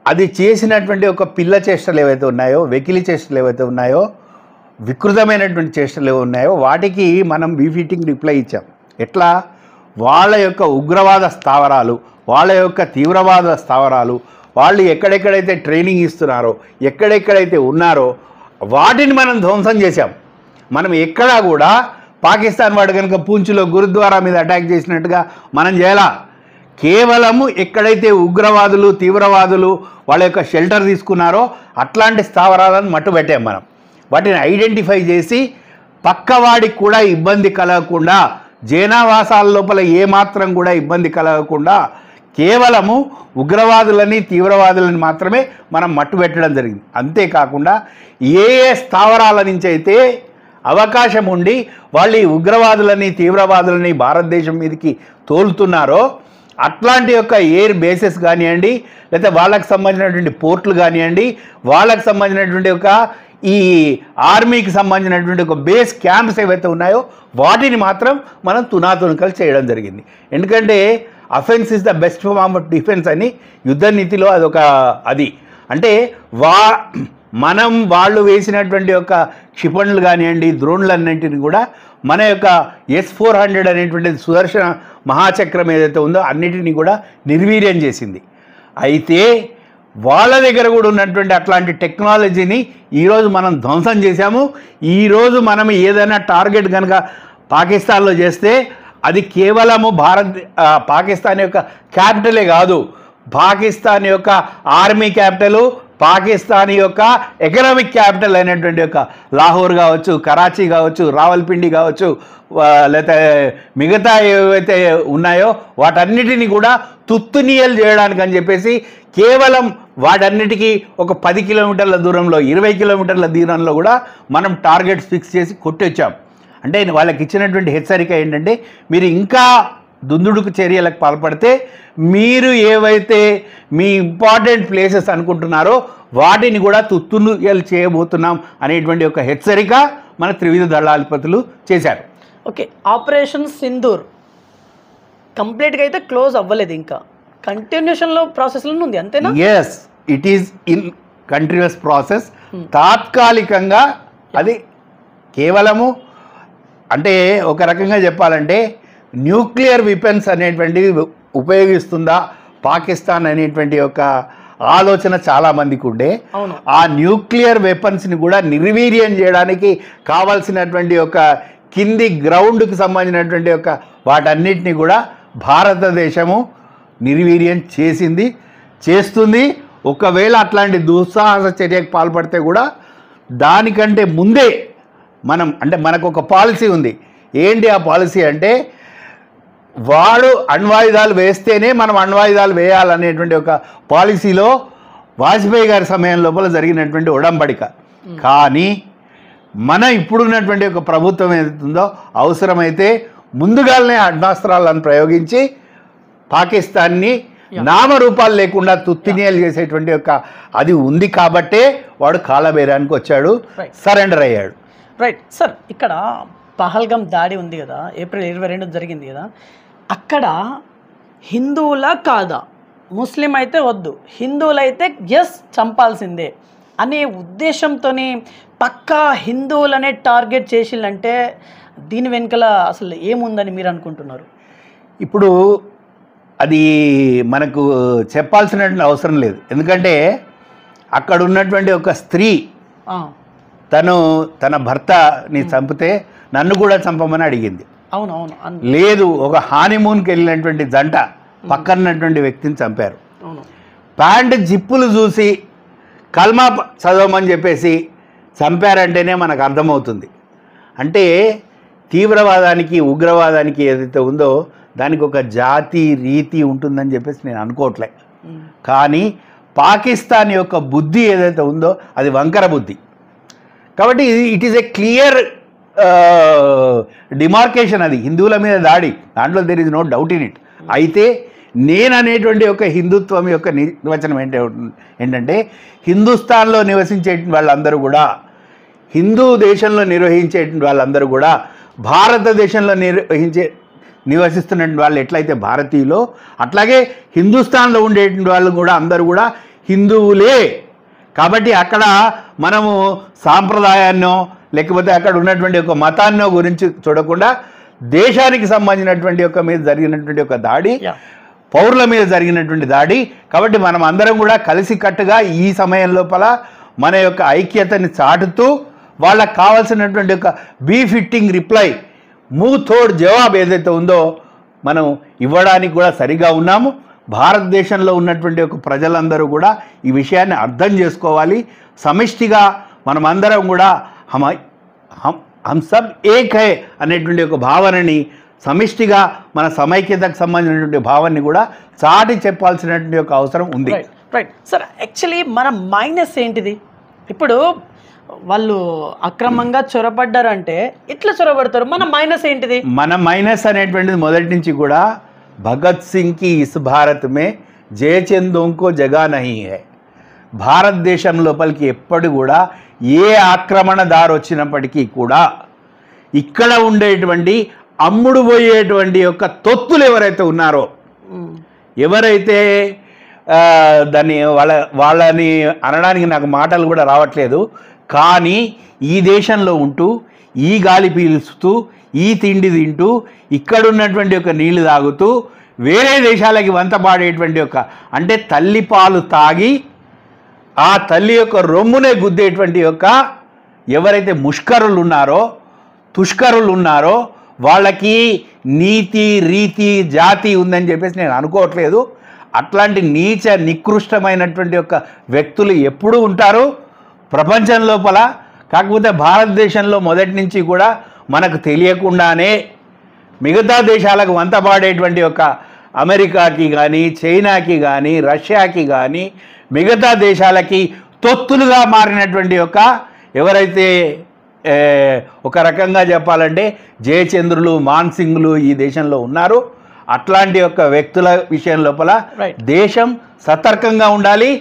అది చేసినటువంటి ఒక పిల్ల చేష్టలు ఏవైతే ఉన్నాయో, వెకిలి చేష్టలు ఏవైతే ఉన్నాయో, వికృతమైనటువంటి చేష్టలు ఏవో ఉన్నాయో వాటికి మనం బీఫిట్టింగ్ రిప్లై ఇచ్చాం. ఎట్లా? వాళ్ళ యొక్క ఉగ్రవాద స్థావరాలు, వాళ్ళ యొక్క తీవ్రవాద స్థావరాలు, వాళ్ళు ఎక్కడెక్కడైతే ట్రైనింగ్ ఇస్తున్నారో, ఎక్కడెక్కడైతే ఉన్నారో వాటిని మనం ధ్వంసం చేశాం. మనం ఎక్కడా కూడా పాకిస్తాన్ వాడు కనుక పూంచ్లో గురుద్వారా మీద అటాక్ చేసినట్టుగా మనం చేయాలా. కేవలము ఎక్కడైతే ఉగ్రవాదులు తీవ్రవాదులు వాళ్ళ యొక్క షెల్టర్ తీసుకున్నారో అట్లాంటి స్థావరాలను మట్టుబెట్టాం మనం. వాటిని ఐడెంటిఫై చేసి పక్కవాడికి కూడా ఇబ్బంది కలగకుండా, జనావాసాల లోపల ఏమాత్రం కూడా ఇబ్బంది కలగకుండా కేవలము ఉగ్రవాదులని తీవ్రవాదులని మాత్రమే మనం మట్టుబెట్టడం జరిగింది. అంతేకాకుండా ఏ స్థావరాల నుంచి అయితే అవకాశం ఉండి వాళ్ళు ఈ ఉగ్రవాదులని తీవ్రవాదులని భారతదేశం మీదకి తోలుతున్నారో అట్లాంటి యొక్క ఎయిర్ బేసెస్ కానివ్వండి, లేకపోతే వాళ్ళకి సంబంధించినటువంటి పోర్టులు కానివ్వండి, వాళ్ళకి సంబంధించినటువంటి ఒక ఈ ఆర్మీకి సంబంధించినటువంటి ఒక బేస్ క్యాంప్స్ ఏవైతే ఉన్నాయో వాటిని మాత్రం మనం తునాతునకలు చేయడం జరిగింది. ఎందుకంటే offence is the best form of defence అని యుద్ధ నీతిలో అదొక అది అంటే మనం వాళ్ళు వేసినటువంటి యొక్క క్షిపణులు కానివ్వండి, డ్రోన్లన్నింటినీ కూడా మన యొక్క S-400 అనేటువంటి సుదర్శన మహాచక్రం ఏదైతే ఉందో అన్నిటినీ కూడా నిర్వీర్యం చేసింది. అయితే వాళ్ళ దగ్గర కూడా ఉన్నటువంటి అట్లాంటి టెక్నాలజీని ఈరోజు మనం ధ్వంసం చేశాము. ఈరోజు మనం ఏదైనా టార్గెట్ కనుక పాకిస్తాన్లో చేస్తే అది కేవలము పాకిస్తాన్ యొక్క క్యాపిటలే కాదు, పాకిస్తాన్ యొక్క ఆర్మీ క్యాపిటలు, పాకిస్తాన్ యొక్క ఎకనామిక్ క్యాపిటల్ అయినటువంటి యొక్క లాహోర్ కావచ్చు, కరాచీ కావచ్చు, రావల్పిండి కావచ్చు, లేకపోతే మిగతా ఏవైతే ఉన్నాయో వాటన్నిటినీ కూడా తుత్తునీయలు చేయడానికి అని చెప్పేసి కేవలం వాటన్నిటికీ ఒక 10 కిలోమీటర్ల దూరంలో 20 కిలోమీటర్ల దూరంలో కూడా మనం టార్గెట్స్ ఫిక్స్ చేసి కొట్టొచ్చాం. అంటే వాళ్ళకి ఇచ్చినటువంటి హెచ్చరిక ఏంటంటే, మీరు ఇంకా దుందుడుకు చర్యలకు పాల్పడితే మీరు ఏవైతే మీ ఇంపార్టెంట్ ప్లేసెస్ అనుకుంటున్నారో వాటిని కూడా తుత్తునీయలు చేయబోతున్నాం అనేటువంటి ఒక హెచ్చరిక మన త్రివిధ దళాధిపతులు చేశారు. ఓకే, ఆపరేషన్ సింధూర్ కంప్లీట్గా అయితే క్లోజ్ అవ్వలేదు, ఇంకా కంటిన్యూషన్లో ప్రాసెస్లో ఉంది అంతేనా? Yes, it is in continuous process. తాత్కాలికంగా అది కేవలము అంటే ఒక రకంగా చెప్పాలంటే న్యూక్లియర్ వెపన్స్ అనేటువంటివి ఉపయోగిస్తుందా పాకిస్తాన్ అనేటువంటి ఒక ఆలోచన చాలామందికి ఉండే. ఆ న్యూక్లియర్ వెపన్స్ని కూడా నిర్వీర్యం చేయడానికి కావాల్సినటువంటి ఒక కింది గ్రౌండ్కి సంబంధించినటువంటి యొక్క వాటన్నిటిని కూడా భారతదేశము నిర్వీర్యం చేసింది, చేస్తుంది. ఒకవేళ అట్లాంటి దుస్సాహస చర్యకు పాల్పడితే కూడా దానికంటే ముందే మనకు ఒక పాలసీ ఉంది. ఏంటి ఆ పాలసీ అంటే, వాడు అణ్వాయుధాలు వేస్తేనే మనం అణ్వాయుధాలు వేయాలనేటువంటి ఒక పాలసీలో వాజ్పేయి గారి సమయం లోపల జరిగినటువంటి ఉడంబడిక. కానీ మన ఇప్పుడున్నటువంటి ఒక ప్రభుత్వం ఏదైతుందో అవసరమైతే ముందుగానే అణ్వాస్త్రాలను ప్రయోగించి పాకిస్తాన్ని నామరూపాలు లేకుండా తుత్తినియలు చేసేటువంటి ఒక అది ఉంది కాబట్టే వాడు కాలబేరానికి వచ్చాడు, సరెండర్ అయ్యాడు. రైట్ సార్, ఇక్కడ పహల్గం దాడి ఉంది కదా, ఏప్రిల్ 22 జరిగింది కదా, అక్కడ హిందువులా కాదా, ముస్లిం అయితే వద్దు, హిందువులైతే ఎస్ చంపాల్సిందే అనే ఉద్దేశంతో పక్కా హిందువులనే టార్గెట్ చేసిందంటే దీని వెనుకల అసలు ఏముందని మీరు అనుకుంటున్నారు? ఇప్పుడు అది మనకు చెప్పాల్సినటువంటి అవసరం లేదు. ఎందుకంటే అక్కడ ఉన్నటువంటి ఒక స్త్రీ తన భర్తని చంపితే నన్ను కూడా చంపమని అడిగింది. అవునవును. లేదు, ఒక హానీమూన్కి వెళ్ళినటువంటి జంట పక్కనటువంటి వ్యక్తిని చంపారు. ప్యాంట్ జిప్పులు చూసి కల్మా చదవమని చెప్పేసి చంపారంటేనే మనకు అర్థమవుతుంది. అంటే తీవ్రవాదానికి ఉగ్రవాదానికి ఏదైతే ఉందో దానికి ఒక జాతి రీతి ఉంటుందని చెప్పేసి నేను అనుకోవట్లే. కానీ పాకిస్తాన్ యొక్క బుద్ధి ఏదైతే ఉందో అది వంకర బుద్ధి. కాబట్టి it is a clear demarcation. అది హిందువుల మీద దాడి, దాంట్లో there is no doubt in it. అయితే నేను అనేటువంటి ఒక హిందుత్వం యొక్క నిర్వచనం ఏంటంటే హిందుస్థాన్లో నివసించే వాళ్ళందరూ కూడా, హిందూ దేశంలో నిర్వహించేటువంటి వాళ్ళందరూ కూడా భారతదేశంలో నివసిస్తున్నటువంటి వాళ్ళు ఎట్లయితే భారతీయులో, అట్లాగే హిందుస్థాన్లో ఉండేటువంటి వాళ్ళు కూడా అందరూ కూడా హిందువులే. కాబట్టి అక్కడ మనము సాంప్రదాయాన్నో లేకపోతే అక్కడ ఉన్నటువంటి ఒక మతాన్నో గురించి చూడకుండా దేశానికి సంబంధించినటువంటి ఒక మీద జరిగినటువంటి ఒక దాడి, పౌరుల మీద జరిగినటువంటి దాడి. కాబట్టి మనం అందరం కూడా కలిసికట్టుగా ఈ సమయం లోపల మన యొక్క ఐక్యతని చాటుతూ వాళ్ళకు కావాల్సినటువంటి ఒక బీఫిట్టింగ్ రిప్లై, మూతోడ్ జవాబు ఏదైతే ఉందో మనం ఇవ్వడానికి కూడా సరిగా ఉన్నాము. భారతదేశంలో ఉన్నటువంటి ఒక ప్రజలందరూ కూడా ఈ విషయాన్ని అర్థం చేసుకోవాలి. సమిష్టిగా మనమందరం కూడా హమ్ సబ్ ఏక్ హై అనేటువంటి ఒక భావనని, సమిష్టిగా మన సమైక్యతకు సంబంధించినటువంటి భావాన్ని కూడా చాటి చెప్పాల్సినటువంటి ఒక అవసరం ఉంది. రైట్ సార్, యాక్చువల్లీ మన మైనస్ ఏంటిది? ఇప్పుడు వాళ్ళు అక్రమంగా చొరబడ్డారంటే ఎట్లా చొరబడతారు? మన మైనస్ ఏంటిది? మన మైనస్ అనేటువంటిది మొదటి నుంచి కూడా భగత్ సింగ్కి ఇస్ భారత్ మే జయచందోంకో జగా నహీ హై. భారతదేశం లోపలికి ఎప్పుడు కూడా ఏ ఆక్రమణదారు వచ్చినప్పటికీ కూడా ఇక్కడ ఉండేటువంటి అమ్ముడు పోయేటువంటి యొక్క తొత్తులు ఎవరైతే ఉన్నారో, ఎవరైతే దాన్ని వాళ్ళని అనడానికి నాకు మాటలు కూడా రావట్లేదు, కానీ ఈ దేశంలో ఉంటూ ఈ గాలి పీల్చుతూ ఈ తిండి తింటూ ఇక్కడ ఉన్నటువంటి ఒక నీళ్లు తాగుతూ వేరే దేశాలకి వంతపాడేటువంటి ఒక, అంటే తల్లి పాలు తాగి ఆ తల్లి యొక్క రొమ్మునే గుద్దేటువంటి యొక్క ఎవరైతే ముష్కరులు ఉన్నారో, తుష్కరులు ఉన్నారో వాళ్ళకి నీతి రీతి జాతి ఉందని చెప్పేసి నేను అనుకోవట్లేదు. అట్లాంటి నీచ నికృష్టమైనటువంటి యొక్క వ్యక్తులు ఎప్పుడూ ఉంటారు ప్రపంచం లోపల. కాకపోతే భారతదేశంలో మొదటి నుంచి కూడా మనకు తెలియకుండానే మిగతా దేశాలకు వంతపాడేటువంటి ఒక అమెరికాకి కానీ, చైనాకి కానీ, రష్యాకి కానీ, మిగతా దేశాలకి తొత్తులుగా మారినటువంటి యొక్క ఎవరైతే ఒక రకంగా చెప్పాలంటే జయచంద్రులు, మాన్సింగ్లు ఈ దేశంలో ఉన్నారు, అట్లాంటి యొక్క వ్యక్తుల విషయం లోపల దేశం సతర్కంగా ఉండాలి.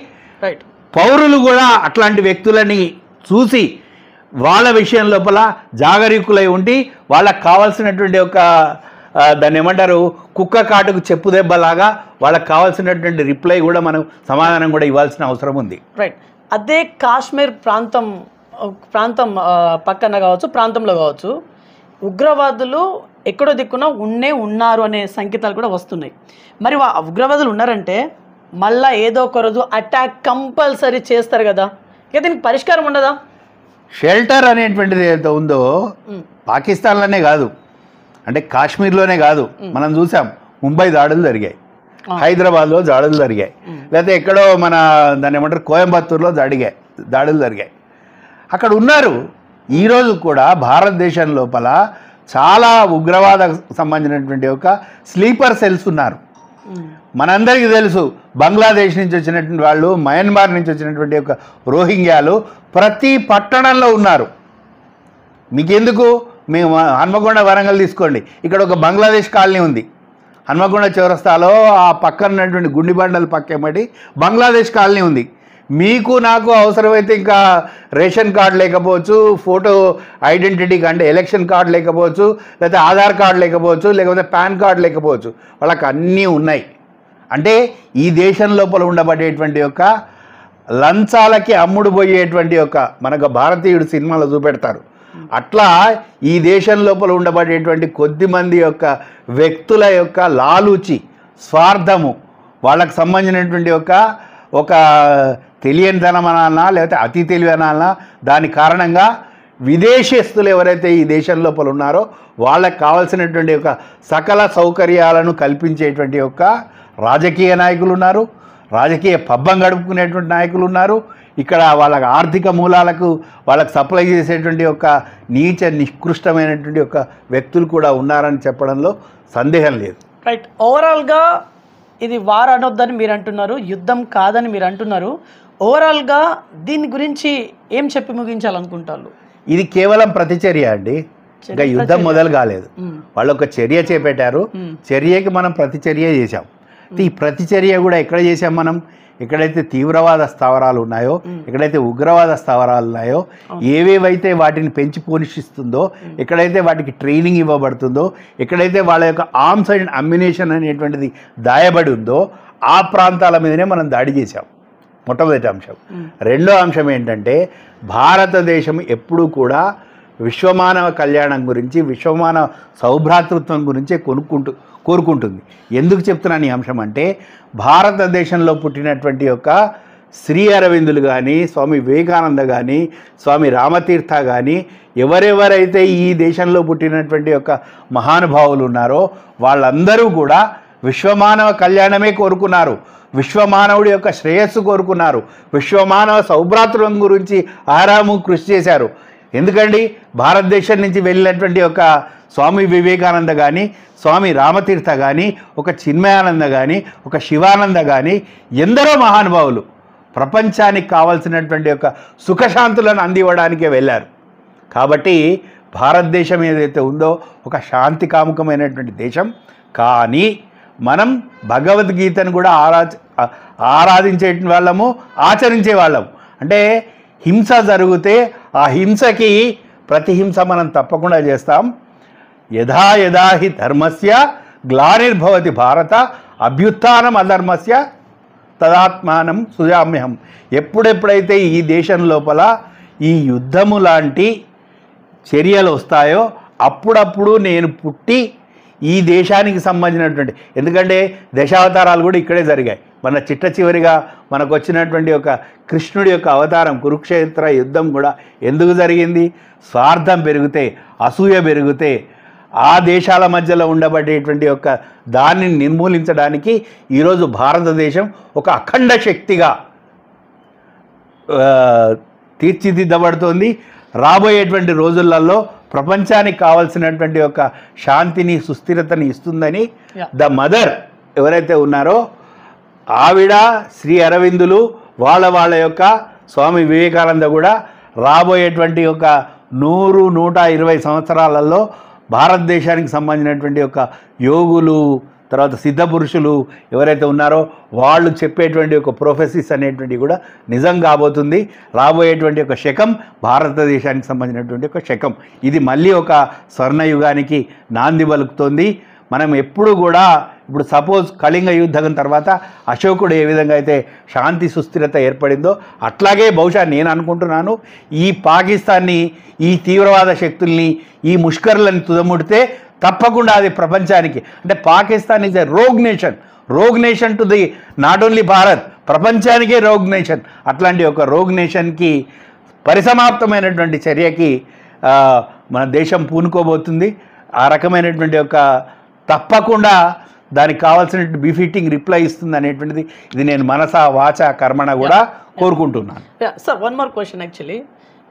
పౌరులు కూడా అట్లాంటి వ్యక్తులని చూసి వాళ్ళ విషయం లోపల జాగరూకులై ఉండి వాళ్ళకు కావాల్సినటువంటి ఒక దాన్ని ఏమంటారు, కుక్క కాటుకు చెప్పు దెబ్బలాగా వాళ్ళకి కావాల్సినటువంటి రిప్లై కూడా మనం సమాధానం కూడా ఇవ్వాల్సిన అవసరం ఉంది. రైట్. అదే కాశ్మీర్ ప్రాంతం పక్కన కావచ్చు, ప్రాంతంలో కావచ్చు, ఉగ్రవాదులు ఎక్కడో దిక్కున ఉన్నారు అనే సంకేతాలు కూడా వస్తున్నాయి. మరి ఉగ్రవాదులు ఉన్నారంటే మళ్ళీ ఏదో ఒక రోజు అటాక్ కంపల్సరీ చేస్తారు కదా, ఇక దీనికి పరిష్కారం ఉండదా? షెల్టర్ అనేటువంటిది ఏదైతే ఉందో పాకిస్తాన్లోనే కాదు, అంటే కాశ్మీర్లోనే కాదు, మనం చూసాం ముంబై దాడులు జరిగాయి, హైదరాబాద్లో దాడులు జరిగాయి, లేకపోతే ఎక్కడో మన దాన్ని ఏమంటారు కోయంబత్తూరులో దాడులు జరిగాయి. అక్కడ ఉన్నారు. ఈరోజు కూడా భారతదేశం లోపల చాలా ఉగ్రవాద సంబంధించినటువంటి ఒక స్లీపర్ సెల్స్ ఉన్నారు. మనందరికీ తెలుసు, బంగ్లాదేశ్ నుంచి వచ్చినటువంటి వాళ్ళు, మయన్మార్ నుంచి వచ్చినటువంటి ఒక రోహింగ్యాలు ప్రతి పట్టణంలో ఉన్నారు. మీకెందుకు, మేము హన్మకొండ వరంగల్ తీసుకోండి, ఇక్కడ ఒక బంగ్లాదేశ్ కాలనీ ఉంది. హన్మకొండ చౌరస్తాలో ఆ పక్కన ఉన్నటువంటి గుండిబండల పక్కమటి బంగ్లాదేశ్ కాలనీ ఉంది. మీకు నాకు అవసరమైతే ఇంకా రేషన్ కార్డు లేకపోవచ్చు, ఫోటో ఐడెంటిటీ అంటే ఎలక్షన్ కార్డు లేకపోవచ్చు, లేకపోతే ఆధార్ కార్డు లేకపోవచ్చు, లేకపోతే పాన్ కార్డు లేకపోవచ్చు, వాళ్ళకి అన్నీ ఉన్నాయి. అంటే ఈ దేశం లోపల ఉండబడేటువంటి యొక్క లంచాలకి అమ్ముడు పోయేటువంటి ఒక మనకు భారతీయుడు సినిమాలో చూపెడతారు. అట్లా ఈ దేశం లోపల ఉండబడేటువంటి కొద్దిమంది యొక్క వ్యక్తుల యొక్క లాలూచి, స్వార్థము, వాళ్ళకు సంబంధించినటువంటి ఒక తెలియనితనం అనాలన్నా లేకపోతే అతి తెలివి అనాలన్నా, దాని కారణంగా విదేశీస్తులు ఎవరైతే ఈ దేశం లోపల ఉన్నారో వాళ్ళకి కావాల్సినటువంటి ఒక సకల సౌకర్యాలను కల్పించేటువంటి ఒక రాజకీయ నాయకులు ఉన్నారు, రాజకీయ పబ్బం గడుపుకునేటువంటి నాయకులు ఉన్నారు. ఇక్కడ వాళ్ళకి ఆర్థిక మూలాలకు వాళ్ళకి సప్లై చేసేటువంటి ఒక నీచ నికృష్టమైనటువంటి ఒక వ్యక్తులు కూడా ఉన్నారని చెప్పడంలో సందేహం లేదు. రైట్. ఓవరాల్గా ఇది వార్ అనొద్దని మీరు అంటున్నారు, యుద్ధం కాదని మీరు అంటున్నారు. ఓవరాల్గా దీని గురించి ఏం చెప్పి ముగించాలనుకుంటారు? ఇది కేవలం ప్రతిచర్య అండి, ఇంకా యుద్ధం మొదలు కాలేదు. వాళ్ళు ఒక చర్య చేపట్టారు, చర్యకి మనం ప్రతిచర్య చేశాం. ఈ ప్రతిచర్య కూడా ఎక్కడ చేసాం మనం? ఎక్కడైతే తీవ్రవాద స్థావరాలు ఉన్నాయో, ఎక్కడైతే ఉగ్రవాద స్థావరాలు ఉన్నాయో, ఏవేవైతే వాటిని పెంచి పోషిస్తుందో, ఎక్కడైతే వాటికి ట్రైనింగ్ ఇవ్వబడుతుందో, ఎక్కడైతే వాళ్ళ యొక్క ఆర్మ్స్ అండ్ అమ్యునేషన్ అనేటువంటిది దాయబడి ఉందో ఆ ప్రాంతాల మీదనే మనం దాడి చేశాం. మొట్టమొదటి అంశం. రెండో అంశం ఏంటంటే, భారతదేశం ఎప్పుడూ కూడా విశ్వమానవ కళ్యాణం గురించి, విశ్వమానవ సౌభ్రాతృత్వం గురించే కోరుకుంటుంది. ఎందుకు చెప్తున్నాను ఈ అంశం అంటే, భారతదేశంలో పుట్టినటువంటి యొక్క శ్రీ అరవిందులు కానీ, స్వామి వివేకానంద కానీ, స్వామి రామతీర్థ కానీ, ఎవరెవరైతే ఈ దేశంలో పుట్టినటువంటి యొక్క మహానుభావులు ఉన్నారో వాళ్ళందరూ కూడా విశ్వమానవ కళ్యాణమే కోరుకున్నారు, విశ్వమానవుడి యొక్క శ్రేయస్సు కోరుకున్నారు, విశ్వమానవ సౌభ్రాతృత్వం గురించి ఆరాము కృషి చేశారు. ఎందుకండి, భారతదేశం నుంచి వెళ్ళినటువంటి ఒక స్వామి వివేకానంద కానీ, స్వామి రామతీర్థ కానీ, ఒక చిన్మయానంద కానీ, ఒక శివానంద కానీ, ఎందరో మహానుభావులు ప్రపంచానికి కావాల్సినటువంటి ఒక సుఖశాంతులను అందివ్వడానికే వెళ్ళారు. కాబట్టి భారతదేశం ఏదైతే ఉందో ఒక శాంతి కాముకమైనటువంటి దేశం. కానీ మనం భగవద్గీతను కూడా ఆరాధించే వాళ్ళము, ఆచరించే వాళ్ళము. అంటే హింస జరిగితే ఆ హింసకి ప్రతిహింస మనం తప్పకుండా చేస్తాం. యథా యథా హి ధర్మస్య గ్లానిర్భవతి భారత అభ్యుత్థానం అధర్మస్య తదాత్మానం సుజామ్యహం. ఎప్పుడెప్పుడైతే ఈ దేశం లోపల ఈ యుద్ధము లాంటి చర్యలు వస్తాయో అప్పుడప్పుడు నేను పుట్టి ఈ దేశానికి సంబంధించినటువంటి, ఎందుకంటే దశావతారాలు కూడా ఇక్కడే జరిగాయి. మన చిట్ట చివరిగా మనకు వచ్చినటువంటి ఒక కృష్ణుడి యొక్క అవతారం కురుక్షేత్ర యుద్ధం కూడా ఎందుకు జరిగింది? స్వార్థం పెరిగితే, అసూయ పెరిగితే, ఆ దేశాల మధ్యలో ఉండబడేటువంటి యొక్క దాన్ని నిర్మూలించడానికి ఈరోజు భారతదేశం ఒక అఖండ శక్తిగా తీర్చిదిద్దబడుతోంది. రాబోయేటువంటి రోజులలో ప్రపంచానికి కావాల్సినటువంటి ఒక శాంతిని, సుస్థిరతని ఇస్తుందని ద మదర్ ఎవరైతే ఉన్నారో ఆవిడ, శ్రీ అరవిందులు, వాళ్ళ యొక్క స్వామి వివేకానంద కూడా రాబోయేటువంటి ఒక 100-120 సంవత్సరాలలో భారతదేశానికి సంబంధించినటువంటి ఒక యోగులు, తర్వాత సిద్ధ పురుషులు ఎవరైతే ఉన్నారో వాళ్ళు చెప్పేటువంటి ఒక ప్రొఫెసీస్ అనేటువంటివి కూడా నిజం కాబోతుంది. రాబోయేటువంటి ఒక శకం భారతదేశానికి సంబంధించినటువంటి ఒక శకం. ఇది మళ్ళీ ఒక స్వర్ణయుగానికి నాంది పలుకుతోంది. మనం ఎప్పుడు కూడా ఇప్పుడు సపోజ్ కళింగ యుద్ధం తర్వాత అశోకుడు ఏ విధంగా అయితే శాంతి సుస్థిరత ఏర్పడిందో అట్లాగే బహుశా నేను అనుకుంటున్నాను ఈ పాకిస్తాన్ని, ఈ తీవ్రవాద శక్తుల్ని, ఈ ముష్కరులను తుదముడితే తప్పకుండా అది ప్రపంచానికి, అంటే Pakistan is a rogue nation to the not only Bharat, ప్రపంచానికే రోగ్ నేషన్. అట్లాంటి ఒక రోగ్ నేషన్కి పరిసమాప్తమైనటువంటి చర్యకి మన దేశం పూనుకోబోతుంది. ఆ రకమైనటువంటి ఒక తప్పకుండా దానికి కావాల్సిన బిఫిటింగ్ రిప్లై ఇస్తుంది అనేటువంటిది ఇది నేను మనస వాచ కర్మణ కూడా కోరుకుంటున్నాను. Sir one more question. Actually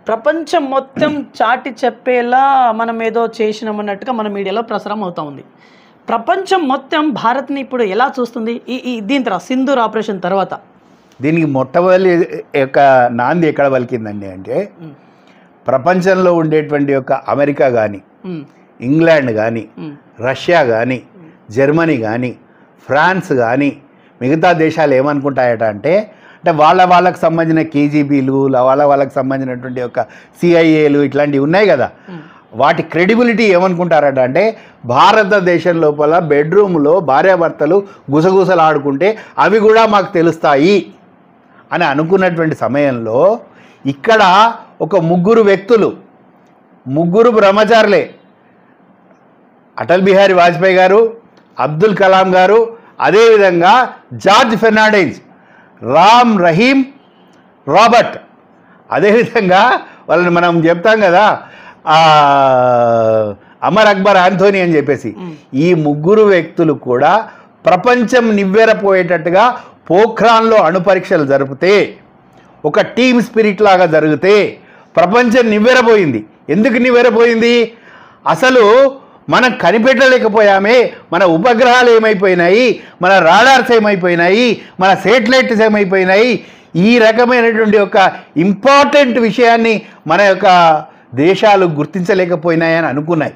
ప్రపంచం మొత్తం చాటి చెప్పేలా మనం ఏదో చేసినామన్నట్టుగా మన మీడియాలో ప్రసారం అవుతా ఉంది. ప్రపంచం మొత్తం భారత్ని ఇప్పుడు ఎలా చూస్తుంది దీని తర్వాత సింధూర్ ఆపరేషన్ తర్వాత? దీనికి మొట్టమొదటి యొక్క నాంది ఎక్కడ పలికిందండి అంటే ప్రపంచంలో ఉండేటువంటి యొక్క అమెరికా కానీ, ఇంగ్లాండ్ కానీ, రష్యా కానీ, జర్మనీ కానీ, ఫ్రాన్స్ కానీ మిగతా దేశాలు ఏమనుకుంటాయట అంటే వాళ్ళకి సంబంధించిన కేజీబీలు, వాళ్ళకి సంబంధించినటువంటి యొక్క సిఐఏలు ఇట్లాంటివి ఉన్నాయి కదా, వాటి క్రెడిబిలిటీ ఏమనుకుంటారట అంటే భారతదేశం లోపల బెడ్రూమ్లో భార్యాభర్తలు గుసగుసలు ఆడుకుంటే అవి కూడా మాకు తెలుస్తాయి అని అనుకున్నటువంటి సమయంలో ఇక్కడ ఒక ముగ్గురు వ్యక్తులు, ముగ్గురు బ్రహ్మచారులే, అటల్ బిహారీ వాజ్పేయి గారు, అబ్దుల్ కలాం గారు, అదేవిధంగా జార్జ్ ఫెర్నాండెజ్, రామ్ రహీం, రాబర్ట్, అదేవిధంగా వాళ్ళని మనం చెప్తాం కదా అమర్ అక్బర్ ఆంథోనీ అని చెప్పేసి, ఈ ముగ్గురు వ్యక్తులు కూడా ప్రపంచం నివ్వెరపోయేటట్టుగా పోఖ్రాన్లో అణుపరీక్షలు జరిపితే ఒక టీమ్ స్పిరిట్ లాగా జరిగితే ప్రపంచం నివ్వెరపోయింది. ఎందుకు నివ్వెరపోయింది? అసలు మనం కనిపెట్టలేకపోయామే, మన ఉపగ్రహాలు ఏమైపోయినాయి, మన రాడార్స్ ఏమైపోయినాయి, మన శాటిలైట్స్ ఏమైపోయినాయి, ఈ రకమైనటువంటి ఒక ఇంపార్టెంట్ విషయాన్ని మన యొక్క దేశాలు గుర్తించలేకపోయినాయని అనుకున్నాయి.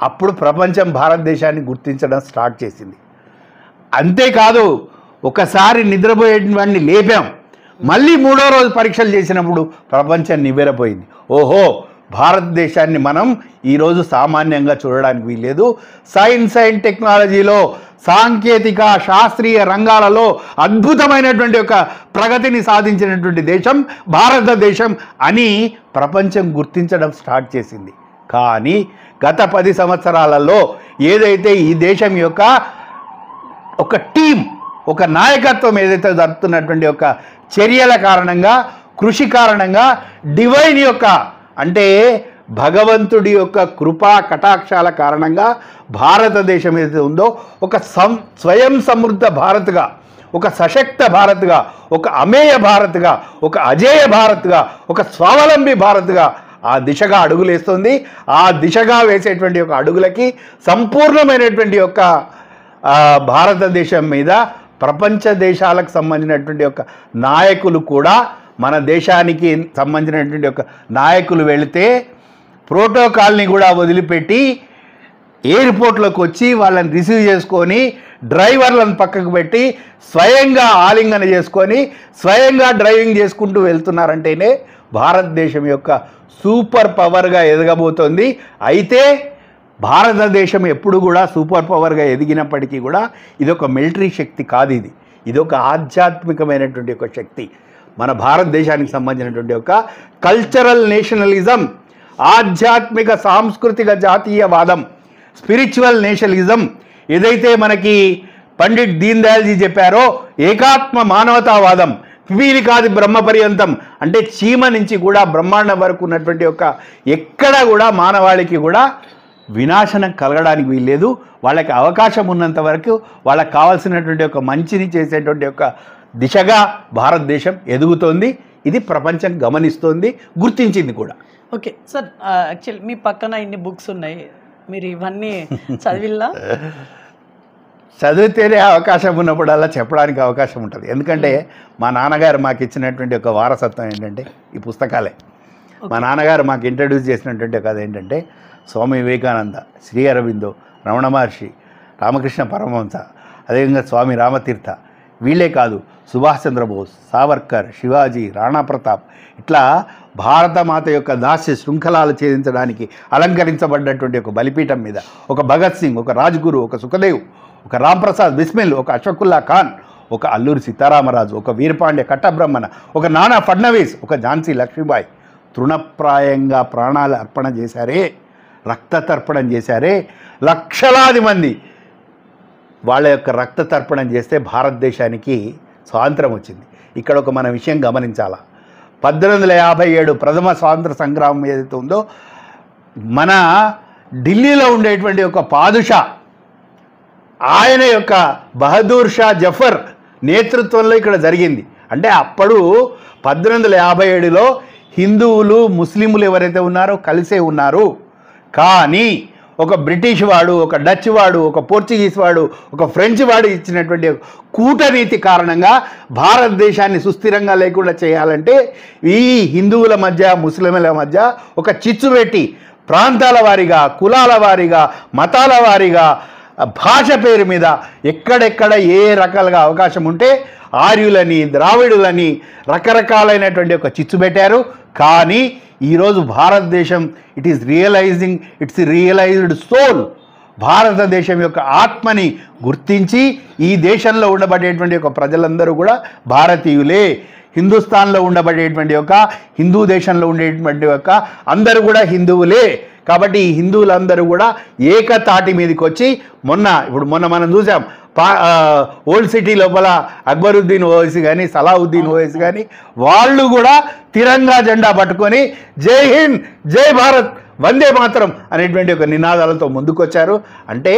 అప్పుడు ప్రపంచం భారతదేశాన్ని గుర్తించడం స్టార్ట్ చేసింది. అంతేకాదు ఒకసారి నిద్రపోయేవాడిని లేపాం, మళ్ళీ మూడో రోజు పరీక్షలు చేసినప్పుడు ప్రపంచం నివ్వెరపోయింది. ఓహో, భారతదేశాన్ని మనం ఈరోజు సామాన్యంగా చూడడానికి వీల్లేదు. సైన్స్ అండ్ టెక్నాలజీలో, సాంకేతిక శాస్త్రీయ రంగాలలో అద్భుతమైనటువంటి ఒక ప్రగతిని సాధించినటువంటి దేశం భారతదేశం అని ప్రపంచం గుర్తించడం స్టార్ట్ చేసింది. కానీ గత 10 సంవత్సరాలలో ఏదైతే ఈ దేశం యొక్క ఒక టీం, ఒక నాయకత్వం ఏదైతే జరుపుతున్నటువంటి ఒక చర్యల కారణంగా, కృషి కారణంగా, డివైన్ యొక్క అంటే భగవంతుడి యొక్క కృపా కటాక్షాల కారణంగా భారతదేశం ఏదైతే ఉందో ఒక స్వయం సమృద్ధ భారత్గా, ఒక సశక్త భారత్గా, ఒక అమేయ భారత్గా, ఒక అజేయ భారత్గా, ఒక స్వావలంబి భారత్గా ఆ దిశగా అడుగులేస్తుంది. ఆ దిశగా వేసేటువంటి ఒక అడుగులకి సంపూర్ణమైనటువంటి యొక్క భారతదేశం మీద ప్రపంచ దేశాలకు సంబంధించినటువంటి యొక్క నాయకులు కూడా, మన దేశానికి సంబంధించినటువంటి ఒక నాయకులు వెళితే ప్రోటోకాల్ని కూడా వదిలిపెట్టి ఎయిర్పోర్ట్లోకి వచ్చి వాళ్ళని రిసీవ్ చేసుకొని డ్రైవర్లను పక్కకు పెట్టి స్వయంగా ఆలింగన చేసుకొని స్వయంగా డ్రైవింగ్ చేసుకుంటూ వెళ్తున్నారంటేనే భారతదేశం యొక్క సూపర్ పవర్గా ఎదగబోతోంది. అయితే భారతదేశం ఎప్పుడు కూడా సూపర్ పవర్గా ఎదిగినప్పటికీ కూడా ఇదొక మిలిటరీ శక్తి కాదు, ఇదొక ఆధ్యాత్మికమైనటువంటి ఒక శక్తి. మన భారతదేశానికి సంబంధించినటువంటి ఒక కల్చరల్ నేషనలిజం, ఆధ్యాత్మిక సాంస్కృతిక జాతీయవాదం, స్పిరిచువల్ నేషనలిజం ఏదైతే మనకి పండిట్ దీన్ దయాల్జీ చెప్పారో, ఏకాత్మ మానవతావాదం, పిపీలికాది బ్రహ్మ పర్యంతం అంటే చీమ నుంచి కూడా బ్రహ్మాండం వరకు ఉన్నటువంటి ఒక ఎక్కడ కూడా మానవాళికి కూడా వినాశనం కలగడానికి వీల్లేదు. వాళ్ళకి అవకాశం ఉన్నంత వరకు వాళ్ళకి కావాల్సినటువంటి ఒక మంచిని చేసేటువంటి ఒక దిశగా భారతదేశం ఎదుగుతోంది. ఇది ప్రపంచం గమనిస్తోంది, గుర్తించింది కూడా. ఓకే సార్, యాక్చువల్లీ మీ పక్కన ఇన్ని బుక్స్ ఉన్నాయి, మీరు ఇవన్నీ చదివిల్లా? చదివితేనే అవకాశం ఉన్నప్పుడల్లా చెప్పడానికి అవకాశం ఉంటుంది. ఎందుకంటే మా నాన్నగారు మాకు ఇచ్చినటువంటి ఒక వారసత్వం ఏంటంటే ఈ పుస్తకాలే. మా నాన్నగారు మాకు ఇంట్రడ్యూస్ చేసినటువంటి ఒక ఏంటంటే స్వామి వివేకానంద, శ్రీ అరవిందో, రమణ మహర్షి, రామకృష్ణ పరమహంస, అదేవిధంగా స్వామి రామతీర్థ, వీళ్ళే కాదు సుభాష్ చంద్రబోస్, సావర్కర్, శివాజీ, రాణా ప్రతాప్, ఇట్లా భారతమాత యొక్క దాస్య శృంఖలాలు ఛేదించడానికి అలంకరించబడ్డటువంటి ఒక బలిపీఠం మీద ఒక భగత్ సింగ్, ఒక రాజ్గురు, ఒక సుఖదేవ్, ఒక రాంప్రసాద్ బిస్మిల్, ఒక అషఫుల్లా ఖాన్, ఒక అల్లూరి సీతారామరాజు, ఒక వీరపాండ్య కట్టబ్రహ్మణ, ఒక నానా ఫడ్నవీస్, ఒక ఝాన్సీ లక్ష్మీబాయి తృణప్రాయంగా ప్రాణాలు అర్పణ చేశారే, రక్త తర్పణం చేశారే. లక్షలాది మంది వాళ్ళ యొక్క రక్త తర్పణం చేస్తే భారతదేశానికి స్వాతంత్రం వచ్చింది. ఇక్కడ ఒక మన విషయం గమనించాలా, 1857 ప్రథమ స్వాతంత్ర సంగ్రామం ఏదైతే ఉందో మన ఢిల్లీలో ఉండేటువంటి ఒక పాదుషా, ఆయన యొక్క బహదూర్ షా జఫర్ నేతృత్వంలో ఇక్కడ జరిగింది. అంటే అప్పుడు 1857లో హిందువులు ముస్లింలు ఎవరైతే ఉన్నారో కలిసే ఉన్నారు. కానీ ఒక బ్రిటిష్ వాడు, ఒక డచ్ వాడు, ఒక పోర్చుగీస్ వాడు, ఒక ఫ్రెంచ్ వాడు ఇచ్చినటువంటి కూటనీతి కారణంగా భారతదేశాన్ని సుస్థిరంగా లేకుండా చేయాలంటే ఈ హిందువుల మధ్య ముస్లింల మధ్య ఒక చిచ్చు పెట్టి ప్రాంతాల వారీగా, కులాల వారీగా, మతాల వారీగా, భాష పేరు మీద ఎక్కడెక్కడ ఏ రకాలుగా అవకాశం ఉంటే ఆర్యులని, ద్రావిడులని రకరకాలైనటువంటి ఒక చిచ్చు పెట్టారు. కానీ ఈరోజు భారతదేశం ఇట్స్ రియలైజ్డ్ సోల్, భారతదేశం యొక్క ఆత్మని గుర్తించి ఈ దేశంలో ఉండబడేటువంటి ఒక ప్రజలందరూ కూడా భారతీయులే. హిందుస్థాన్లో ఉండబడేటువంటి ఒక హిందూ దేశంలో ఉండేటువంటి ఒక అందరూ కూడా హిందువులే. కాబట్టి ఈ హిందువులందరూ కూడా ఏకతాటి మీదకి వచ్చి ఇప్పుడు మొన్న మనం చూసాం ఓల్డ్ సిటీ లోపల అక్బరుద్దీన్ ఓవైసీ కానీ, సలావుద్దీన్ ఓవైసీ కానీ వాళ్ళు కూడా తిరంగా జెండా పట్టుకొని జై హింద్, జై భారత్, వందే మాతరం అనేటువంటి ఒక నినాదాలతో ముందుకొచ్చారు. అంటే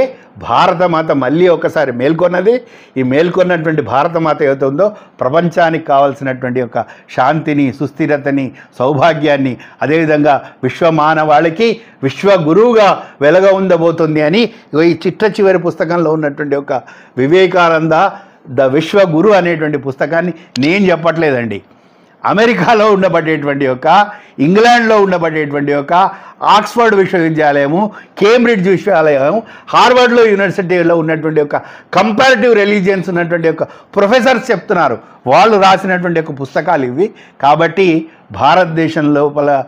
భారతమాత మళ్ళీ ఒకసారి మేల్కొన్నది. ఈ మేల్కొన్నటువంటి భారతమాత ఏదైతే ఉందో ప్రపంచానికి కావాల్సినటువంటి ఒక శాంతిని, సుస్థిరతని, సౌభాగ్యాన్ని, అదేవిధంగా విశ్వమానవాళికి విశ్వగురువుగా వెలగ ఉండబోతుంది అని ఈ చిట్ట చివరి పుస్తకంలో ఉన్నటువంటి ఒక వివేకానంద ద విశ్వగురు అనేటువంటి పుస్తకాన్ని నేను చెప్పట్లేదండి. అమెరికాలో ఉండబడేటువంటి ఒక, ఇంగ్లాండ్లో ఉండబడేటువంటి ఒక ఆక్స్ఫర్డ్ విశ్వవిద్యాలయము, కేంబ్రిడ్జ్ విశ్వవిద్యాలయం, హార్వర్డ్లో యూనివర్సిటీలో ఉన్నటువంటి ఒక కంపారిటివ్ రిలీజియన్స్ ఉన్నటువంటి ఒక ప్రొఫెసర్స్ చెప్తున్నారు. వాళ్ళు రాసినటువంటి ఒక పుస్తకాలు ఇవి. కాబట్టి భారతదేశం లోపల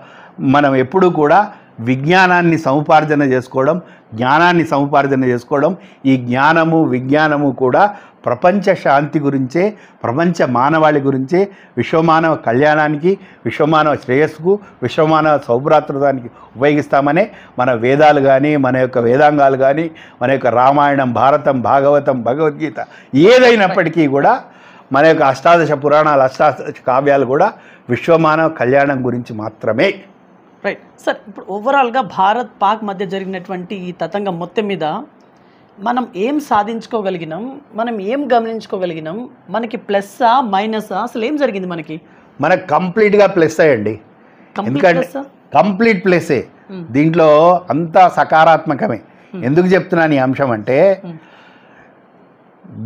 మనం ఎప్పుడూ కూడా విజ్ఞానాన్ని సముపార్జన చేసుకోవడం, జ్ఞానాన్ని సముపార్జన చేసుకోవడం, ఈ జ్ఞానము విజ్ఞానము కూడా ప్రపంచ శాంతి గురించే, ప్రపంచ మానవాళి గురించే, విశ్వమానవ కళ్యాణానికి, విశ్వమానవ శ్రేయస్సుకు, విశ్వమానవ సౌభ్రాతృత్వానికి ఉపయోగిస్తామనే మన వేదాలు కానీ, మన యొక్క వేదాంగాలు కానీ, మన యొక్క రామాయణం, భారతం, భాగవతం, భగవద్గీత ఏదైనప్పటికీ కూడా మన యొక్క అష్టాదశ పురాణాలు, అష్టాదశ కావ్యాలు కూడా విశ్వమానవ కళ్యాణం గురించి మాత్రమే. రైట్ సార్, ఇప్పుడు ఓవరాల్గా భారత్ పాక్ మధ్య జరిగినటువంటి ఈ తతంగం మొత్తం మీద మనం ఏం సాధించుకోగలిగినాం, మనం ఏం గమనించుకోగలిగినాం, మనకి ప్లస్సా మైనసా, అసలు ఏం జరిగింది మనకు కంప్లీట్గా ప్లస్ అయ్యండి. ఎందుకంటే కంప్లీట్ ప్లస్సే, దీంట్లో అంతా సకారాత్మకమే. ఎందుకు చెప్తున్నాను ఈ అంశం అంటే,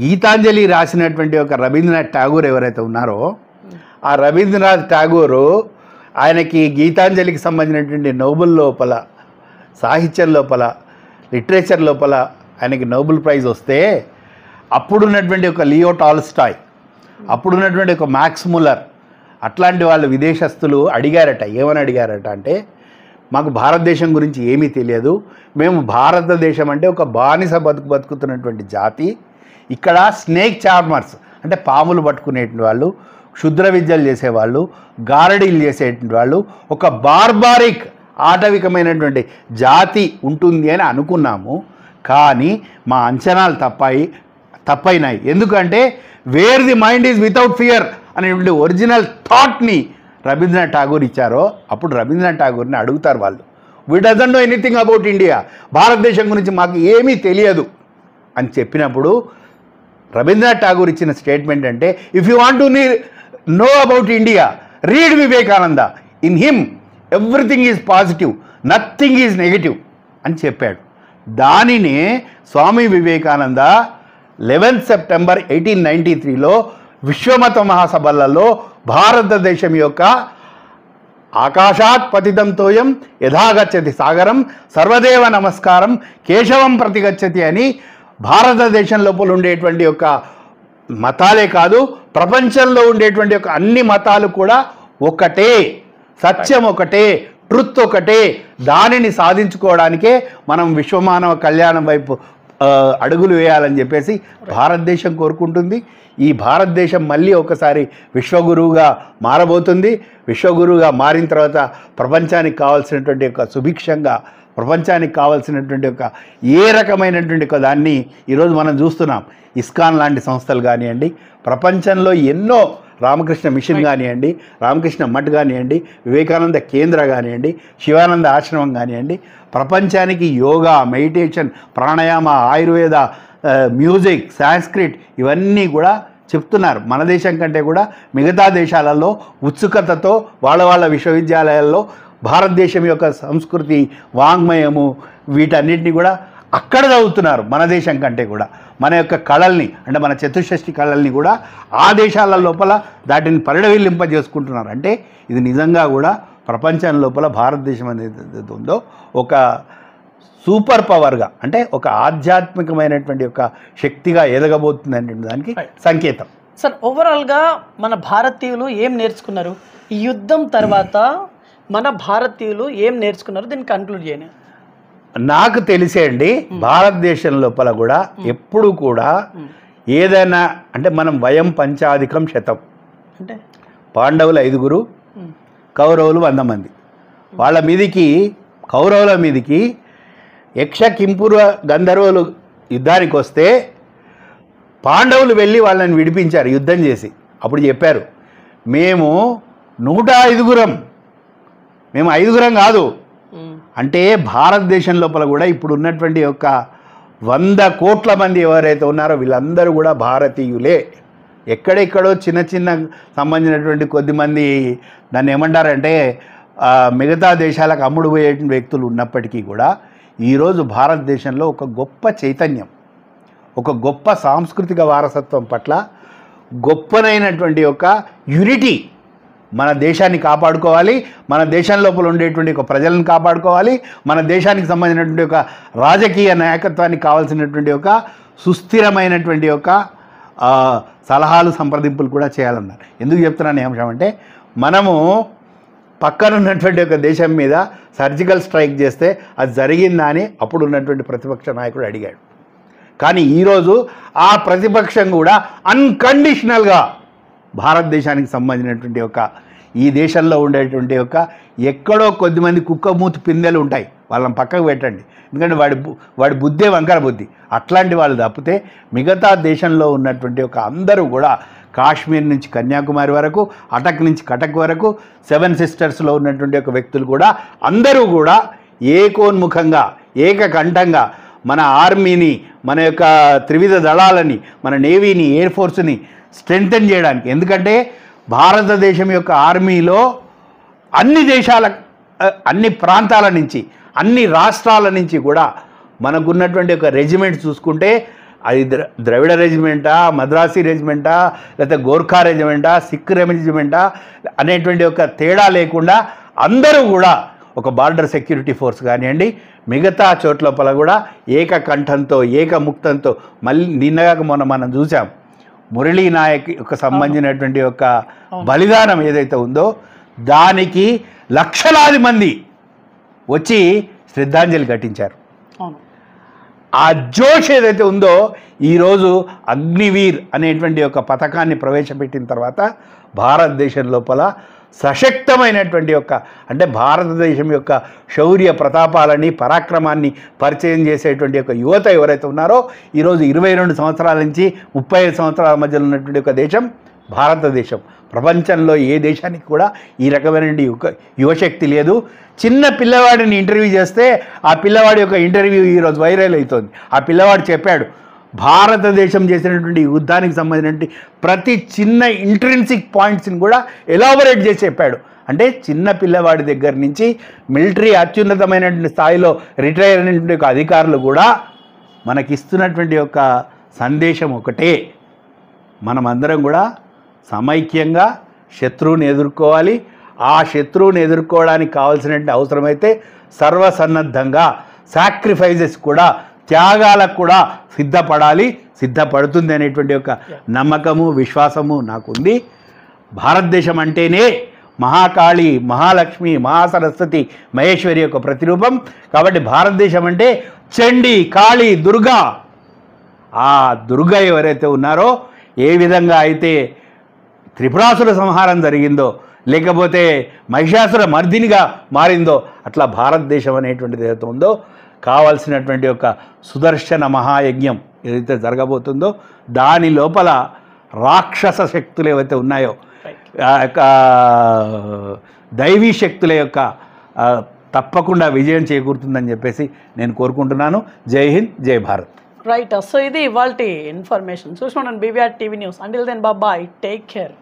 గీతాంజలి రాసినటువంటి ఒక రవీంద్రనాథ్ ఠాగూర్ ఎవరైతే ఉన్నారో, ఆ రవీంద్రనాథ్ ఠాగూరు ఆయనకి గీతాంజలికి సంబంధించినటువంటి నోబెల్ లోపల, సాహిత్యం లోపల, లిటరేచర్ లోపల ఆయనకి నోబెల్ ప్రైజ్ వస్తే అప్పుడున్నటువంటి ఒక లియో టాల్స్టాయ్, అప్పుడున్నటువంటి ఒక మ్యాక్స్ ముల్లర్ అట్లాంటి వాళ్ళు విదేశస్తులు అడిగారట. ఏమని అడిగారట అంటే, మాకు భారతదేశం గురించి ఏమీ తెలియదు, మేము భారతదేశం అంటే ఒక బానిస బతుకుతున్నటువంటి జాతి, ఇక్కడ స్నేక్ చార్మర్స్ అంటే పాములు పట్టుకునేటువంటి వాళ్ళు, క్షుద్ర విద్యలు చేసేవాళ్ళు, గారడీలు చేసేటువంటి వాళ్ళు, ఒక బార్బారిక్ ఆటవికమైనటువంటి జాతి ఉంటుంది అని అనుకున్నాము. కానీ మా అంచనాలు తప్పైనాయి. ఎందుకంటే where the mind is without fear అనేటువంటి ఒరిజినల్ థాట్ని రవీంద్రనాథ్ ఠాగూర్ ఇచ్చారో, అప్పుడు రవీంద్రనాథ్ ఠాగూర్ని అడుగుతారు వాళ్ళు, we doesn't know anything about India, భారతదేశం గురించి మాకు ఏమీ తెలియదు అని చెప్పినప్పుడు రవీంద్రనాథ్ ఠాగూర్ ఇచ్చిన స్టేట్మెంట్ అంటే, if you want to know about India read Vivekananda, in him everything is positive, nothing is negative అని చెప్పాడు. దానినే స్వామి వివేకానంద 11 సెప్టెంబర్ 1893లో విశ్వమత మహాసభలలో భారతదేశం యొక్క ఆకాశాత్ పతితం తోయం యథాగచ్చతి సాగరం సర్వదేవ నమస్కారం కేశవం ప్రతిగచ్చతి అని భారతదేశం లోపల ఉండేటువంటి యొక్క మతాలే కాదు, ప్రపంచంలో ఉండేటువంటి యొక్క అన్ని మతాలు కూడా ఒకటే, సత్యం ఒకటే, ట్రుత్ ఒకటే. దానిని సాధించుకోవడానికే మనం విశ్వమానవ కళ్యాణం వైపు అడుగులు వేయాలని చెప్పేసి భారతదేశం కోరుకుంటుంది. ఈ భారతదేశం మళ్ళీ ఒకసారి విశ్వగురువుగా మారబోతుంది. విశ్వగురువుగా మారిన తర్వాత ప్రపంచానికి కావాల్సినటువంటి ఒక సుభిక్షంగా, ప్రపంచానికి కావాల్సినటువంటి ఒక ఏ రకమైనటువంటి ఒక దాన్ని ఈరోజు మనం చూస్తున్నాం. ఇస్కాన్ లాంటి సంస్థలు కానివ్వండి, ప్రపంచంలో ఎన్నో రామకృష్ణ మిషన్ కానివ్వండి, రామకృష్ణ మఠ్ కానివ్వండి, వివేకానంద కేంద్ర కానివ్వండి, శివానంద ఆశ్రమం కానివ్వండి, ప్రపంచానికి yoga, meditation, pranayama, Ayurveda, music, Sanskrit ఇవన్నీ కూడా చెప్తున్నారు. మన దేశం కంటే కూడా మిగతా దేశాలలో ఉత్సుకతతో వాళ్ళ విశ్వవిద్యాలయాల్లో భారతదేశం యొక్క సంస్కృతి, వాంగ్మయము వీటన్నిటిని కూడా అక్కడ చదువుతున్నారు. మన దేశం కంటే కూడా మన యొక్క కళల్ని, అంటే మన చతుషష్ఠి కళల్ని కూడా ఆ దేశాల లోపల దాటిని పరిడవిల్లింపజేసుకుంటున్నారు. అంటే ఇది నిజంగా కూడా ప్రపంచం లోపల భారతదేశం అనేది ఉందో ఒక సూపర్ పవర్గా, అంటే ఒక ఆధ్యాత్మికమైనటువంటి ఒక శక్తిగా ఎదగబోతుంది అనే దానికి సంకేతం. సార్, ఓవరాల్గా మన భారతీయులు ఏం నేర్చుకున్నారు ఈ యుద్ధం తర్వాత? మన భారతీయులు ఏం నేర్చుకున్నారు, దీన్ని కన్క్లూడ్ చేయండి. నాకు తెలిసే అండి, భారతదేశం లోపల కూడా ఎప్పుడు కూడా ఏదైనా అంటే మనం వయం పంచాధికం శతం, అంటే పాండవులు 5, కౌరవులు 100 మంది. వాళ్ళ మీదికి, కౌరవుల మీదికి యక్ష కింపుర గంధర్వులు యుద్ధానికి వస్తే పాండవులు వెళ్ళి వాళ్ళని విడిపించారు యుద్ధం చేసి. అప్పుడు చెప్పారు, మేము 105, మేము 5 కాదు. అంటే భారతదేశం లోపల కూడా ఇప్పుడు ఉన్నటువంటి యొక్క 100 కోట్ల మంది ఎవరైతే ఉన్నారో వీళ్ళందరూ కూడా భారతీయులే. ఎక్కడెక్కడో చిన్న సంబంధించినటువంటి కొద్దిమంది దాన్ని ఏమంటారంటే మిగతా దేశాలకు అమ్ముడు పోయే వ్యక్తులు ఉన్నప్పటికీ కూడా ఈరోజు భారతదేశంలో ఒక గొప్ప చైతన్యం, ఒక గొప్ప సాంస్కృతిక వారసత్వం పట్ల గొప్పనైనటువంటి ఒక యూనిటీ, మన దేశాన్ని కాపాడుకోవాలి, మన దేశం లోపల ఉండేటువంటి ఒక ప్రజలను కాపాడుకోవాలి, మన దేశానికి సంబంధించినటువంటి ఒక రాజకీయ నాయకత్వానికి కావాల్సినటువంటి ఒక సుస్థిరమైనటువంటి ఒక సలహాలు, సంప్రదింపులు కూడా చేయాలన్నారు. ఎందుకు చెప్తున్నాను ఈ అంశం అంటే, మనము పక్కన ఉన్నటువంటి ఒక దేశం మీద సర్జికల్ స్ట్రైక్ చేస్తే అది జరిగిందా అని అప్పుడు ఉన్నటువంటి ప్రతిపక్ష నాయకుడు అడిగాడు. కానీ ఈరోజు ఆ ప్రతిపక్షం కూడా అన్కండిషనల్గా భారతదేశానికి సంబంధించినటువంటి ఒక ఈ దేశంలో ఉండేటువంటి ఒక ఎక్కడో కొద్దిమంది కుక్కమూతి పిందెలు ఉంటాయి, వాళ్ళని పక్కకు పెట్టండి. ఎందుకంటే వాడి బుద్ధే వంకర బుద్ధి. అట్లాంటి వాళ్ళు తప్పితే మిగతా దేశంలో ఉన్నటువంటి ఒక అందరూ కూడా కాశ్మీర్ నుంచి కన్యాకుమారి వరకు, అటక్ నుంచి కటక్ వరకు, 7 సిస్టర్స్లో ఉన్నటువంటి ఒక వ్యక్తులు కూడా అందరూ కూడా ఏకోన్ముఖంగా, ఏకకంఠంగా మన ఆర్మీని, మన యొక్క త్రివిధ దళాలని, మన నేవీని, ఎయిర్ ఫోర్స్ని స్ట్రెంగ్తెన్ చేయడానికి. ఎందుకంటే భారతదేశం యొక్క ఆర్మీలో అన్ని దేశాల, అన్ని ప్రాంతాల నుంచి, అన్ని రాష్ట్రాల నుంచి కూడా మనకున్నటువంటి ఒక రెజిమెంట్ చూసుకుంటే అది ద్రవిడ రెజిమెంటా, మద్రాసీ రెజిమెంటా, లేకపోతే గోర్ఖా రెజిమెంటా, సిక్ రెజిమెంటా అనేటువంటి ఒక తేడా లేకుండా అందరూ కూడా ఒక బార్డర్ సెక్యూరిటీ ఫోర్స్ కానివ్వండి, మిగతా చోట్ల కూడా ఏకకంఠంతో, ఏకముక్తంతో, మళ్ళీ నిన్నగాక మొన్న మనం చూసాం మురళీ నాయక్ యొక్క సంబంధించినటువంటి ఒక బలిదానం ఏదైతే ఉందో దానికి లక్షలాది మంది వచ్చి శ్రద్ధాంజలి ఘటించారు. ఆ జోష్ ఏదైతే ఉందో ఈరోజు అగ్నివీర్ అనేటువంటి ఒక పథకాన్ని ప్రవేశపెట్టిన తర్వాత భారతదేశం లోపల సశక్తమైనటువంటి యొక్క, అంటే భారతదేశం యొక్క శౌర్య ప్రతాపాలని, పరాక్రమాన్ని పరిచయం చేసేటువంటి ఒక యువత ఎవరైతే ఉన్నారో ఈరోజు 22 సంవత్సరాల నుంచి 35 సంవత్సరాల మధ్యలో ఉన్నటువంటి ఒక దేశం భారతదేశం. ప్రపంచంలో ఏ దేశానికి కూడా ఈ రకమైన యువశక్తి లేదు. చిన్న పిల్లవాడిని ఇంటర్వ్యూ చేస్తే ఆ పిల్లవాడి యొక్క ఇంటర్వ్యూ ఈరోజు వైరల్ అవుతుంది. ఆ పిల్లవాడు చెప్పాడు, భారతదేశం చేసినటువంటి యుద్ధానికి సంబంధించినటువంటి ప్రతి చిన్న ఇంట్రిన్సిక్ పాయింట్స్ని కూడా ఎలాబొరేట్ చేసి చెప్పాడు. అంటే చిన్న పిల్లవాడి దగ్గర నుంచి మిలిటరీ అత్యున్నతమైనటువంటి స్థాయిలో రిటైర్ అయినటువంటి ఒక అధికారులు కూడా మనకిస్తున్నటువంటి యొక్క సందేశం ఒకటే, మనమందరం కూడా సమైక్యంగా శత్రువుని ఎదుర్కోవాలి. ఆ శత్రువుని ఎదుర్కోవడానికి కావాల్సినటువంటి అవసరమైతే సర్వసన్నద్ధంగా సాక్రిఫైజెస్ కూడా, త్యాగాలకు కూడా సిద్ధపడాలి, సిద్ధపడుతుంది అనేటువంటి ఒక నమ్మకము, విశ్వాసము నాకుంది. భారతదేశం అంటేనే మహాకాళి, మహాలక్ష్మి, మహాసరస్వతి, మహేశ్వరి యొక్క ప్రతిరూపం. కాబట్టి భారతదేశం అంటే చండి, కాళి, దుర్గా. ఆ దుర్గా ఎవరైతే ఉన్నారో, ఏ విధంగా అయితే త్రిపురాసుర సంహారం జరిగిందో, లేకపోతే మహిషాసుర మర్దినిగా మారిందో, అట్లా భారతదేశం అనేటువంటిది ఏదైతే ఉందో కావాల్సినటువంటి ఒక సుదర్శన మహాయజ్ఞం ఏదైతే జరగబోతుందో దాని లోపల రాక్షస శక్తులు ఏవైతే ఉన్నాయో, ఆ యొక్క దైవీ శక్తుల యొక్క తప్పకుండా విజయం చేకూరుతుందని చెప్పేసి నేను కోరుకుంటున్నాను. జై హింద్, జై భారత్. రైట్. సో ఇది ఇవాల్టి ఇన్ఫర్మేషన్. చూసుకోండి BVR TV news. Until then bye, take care.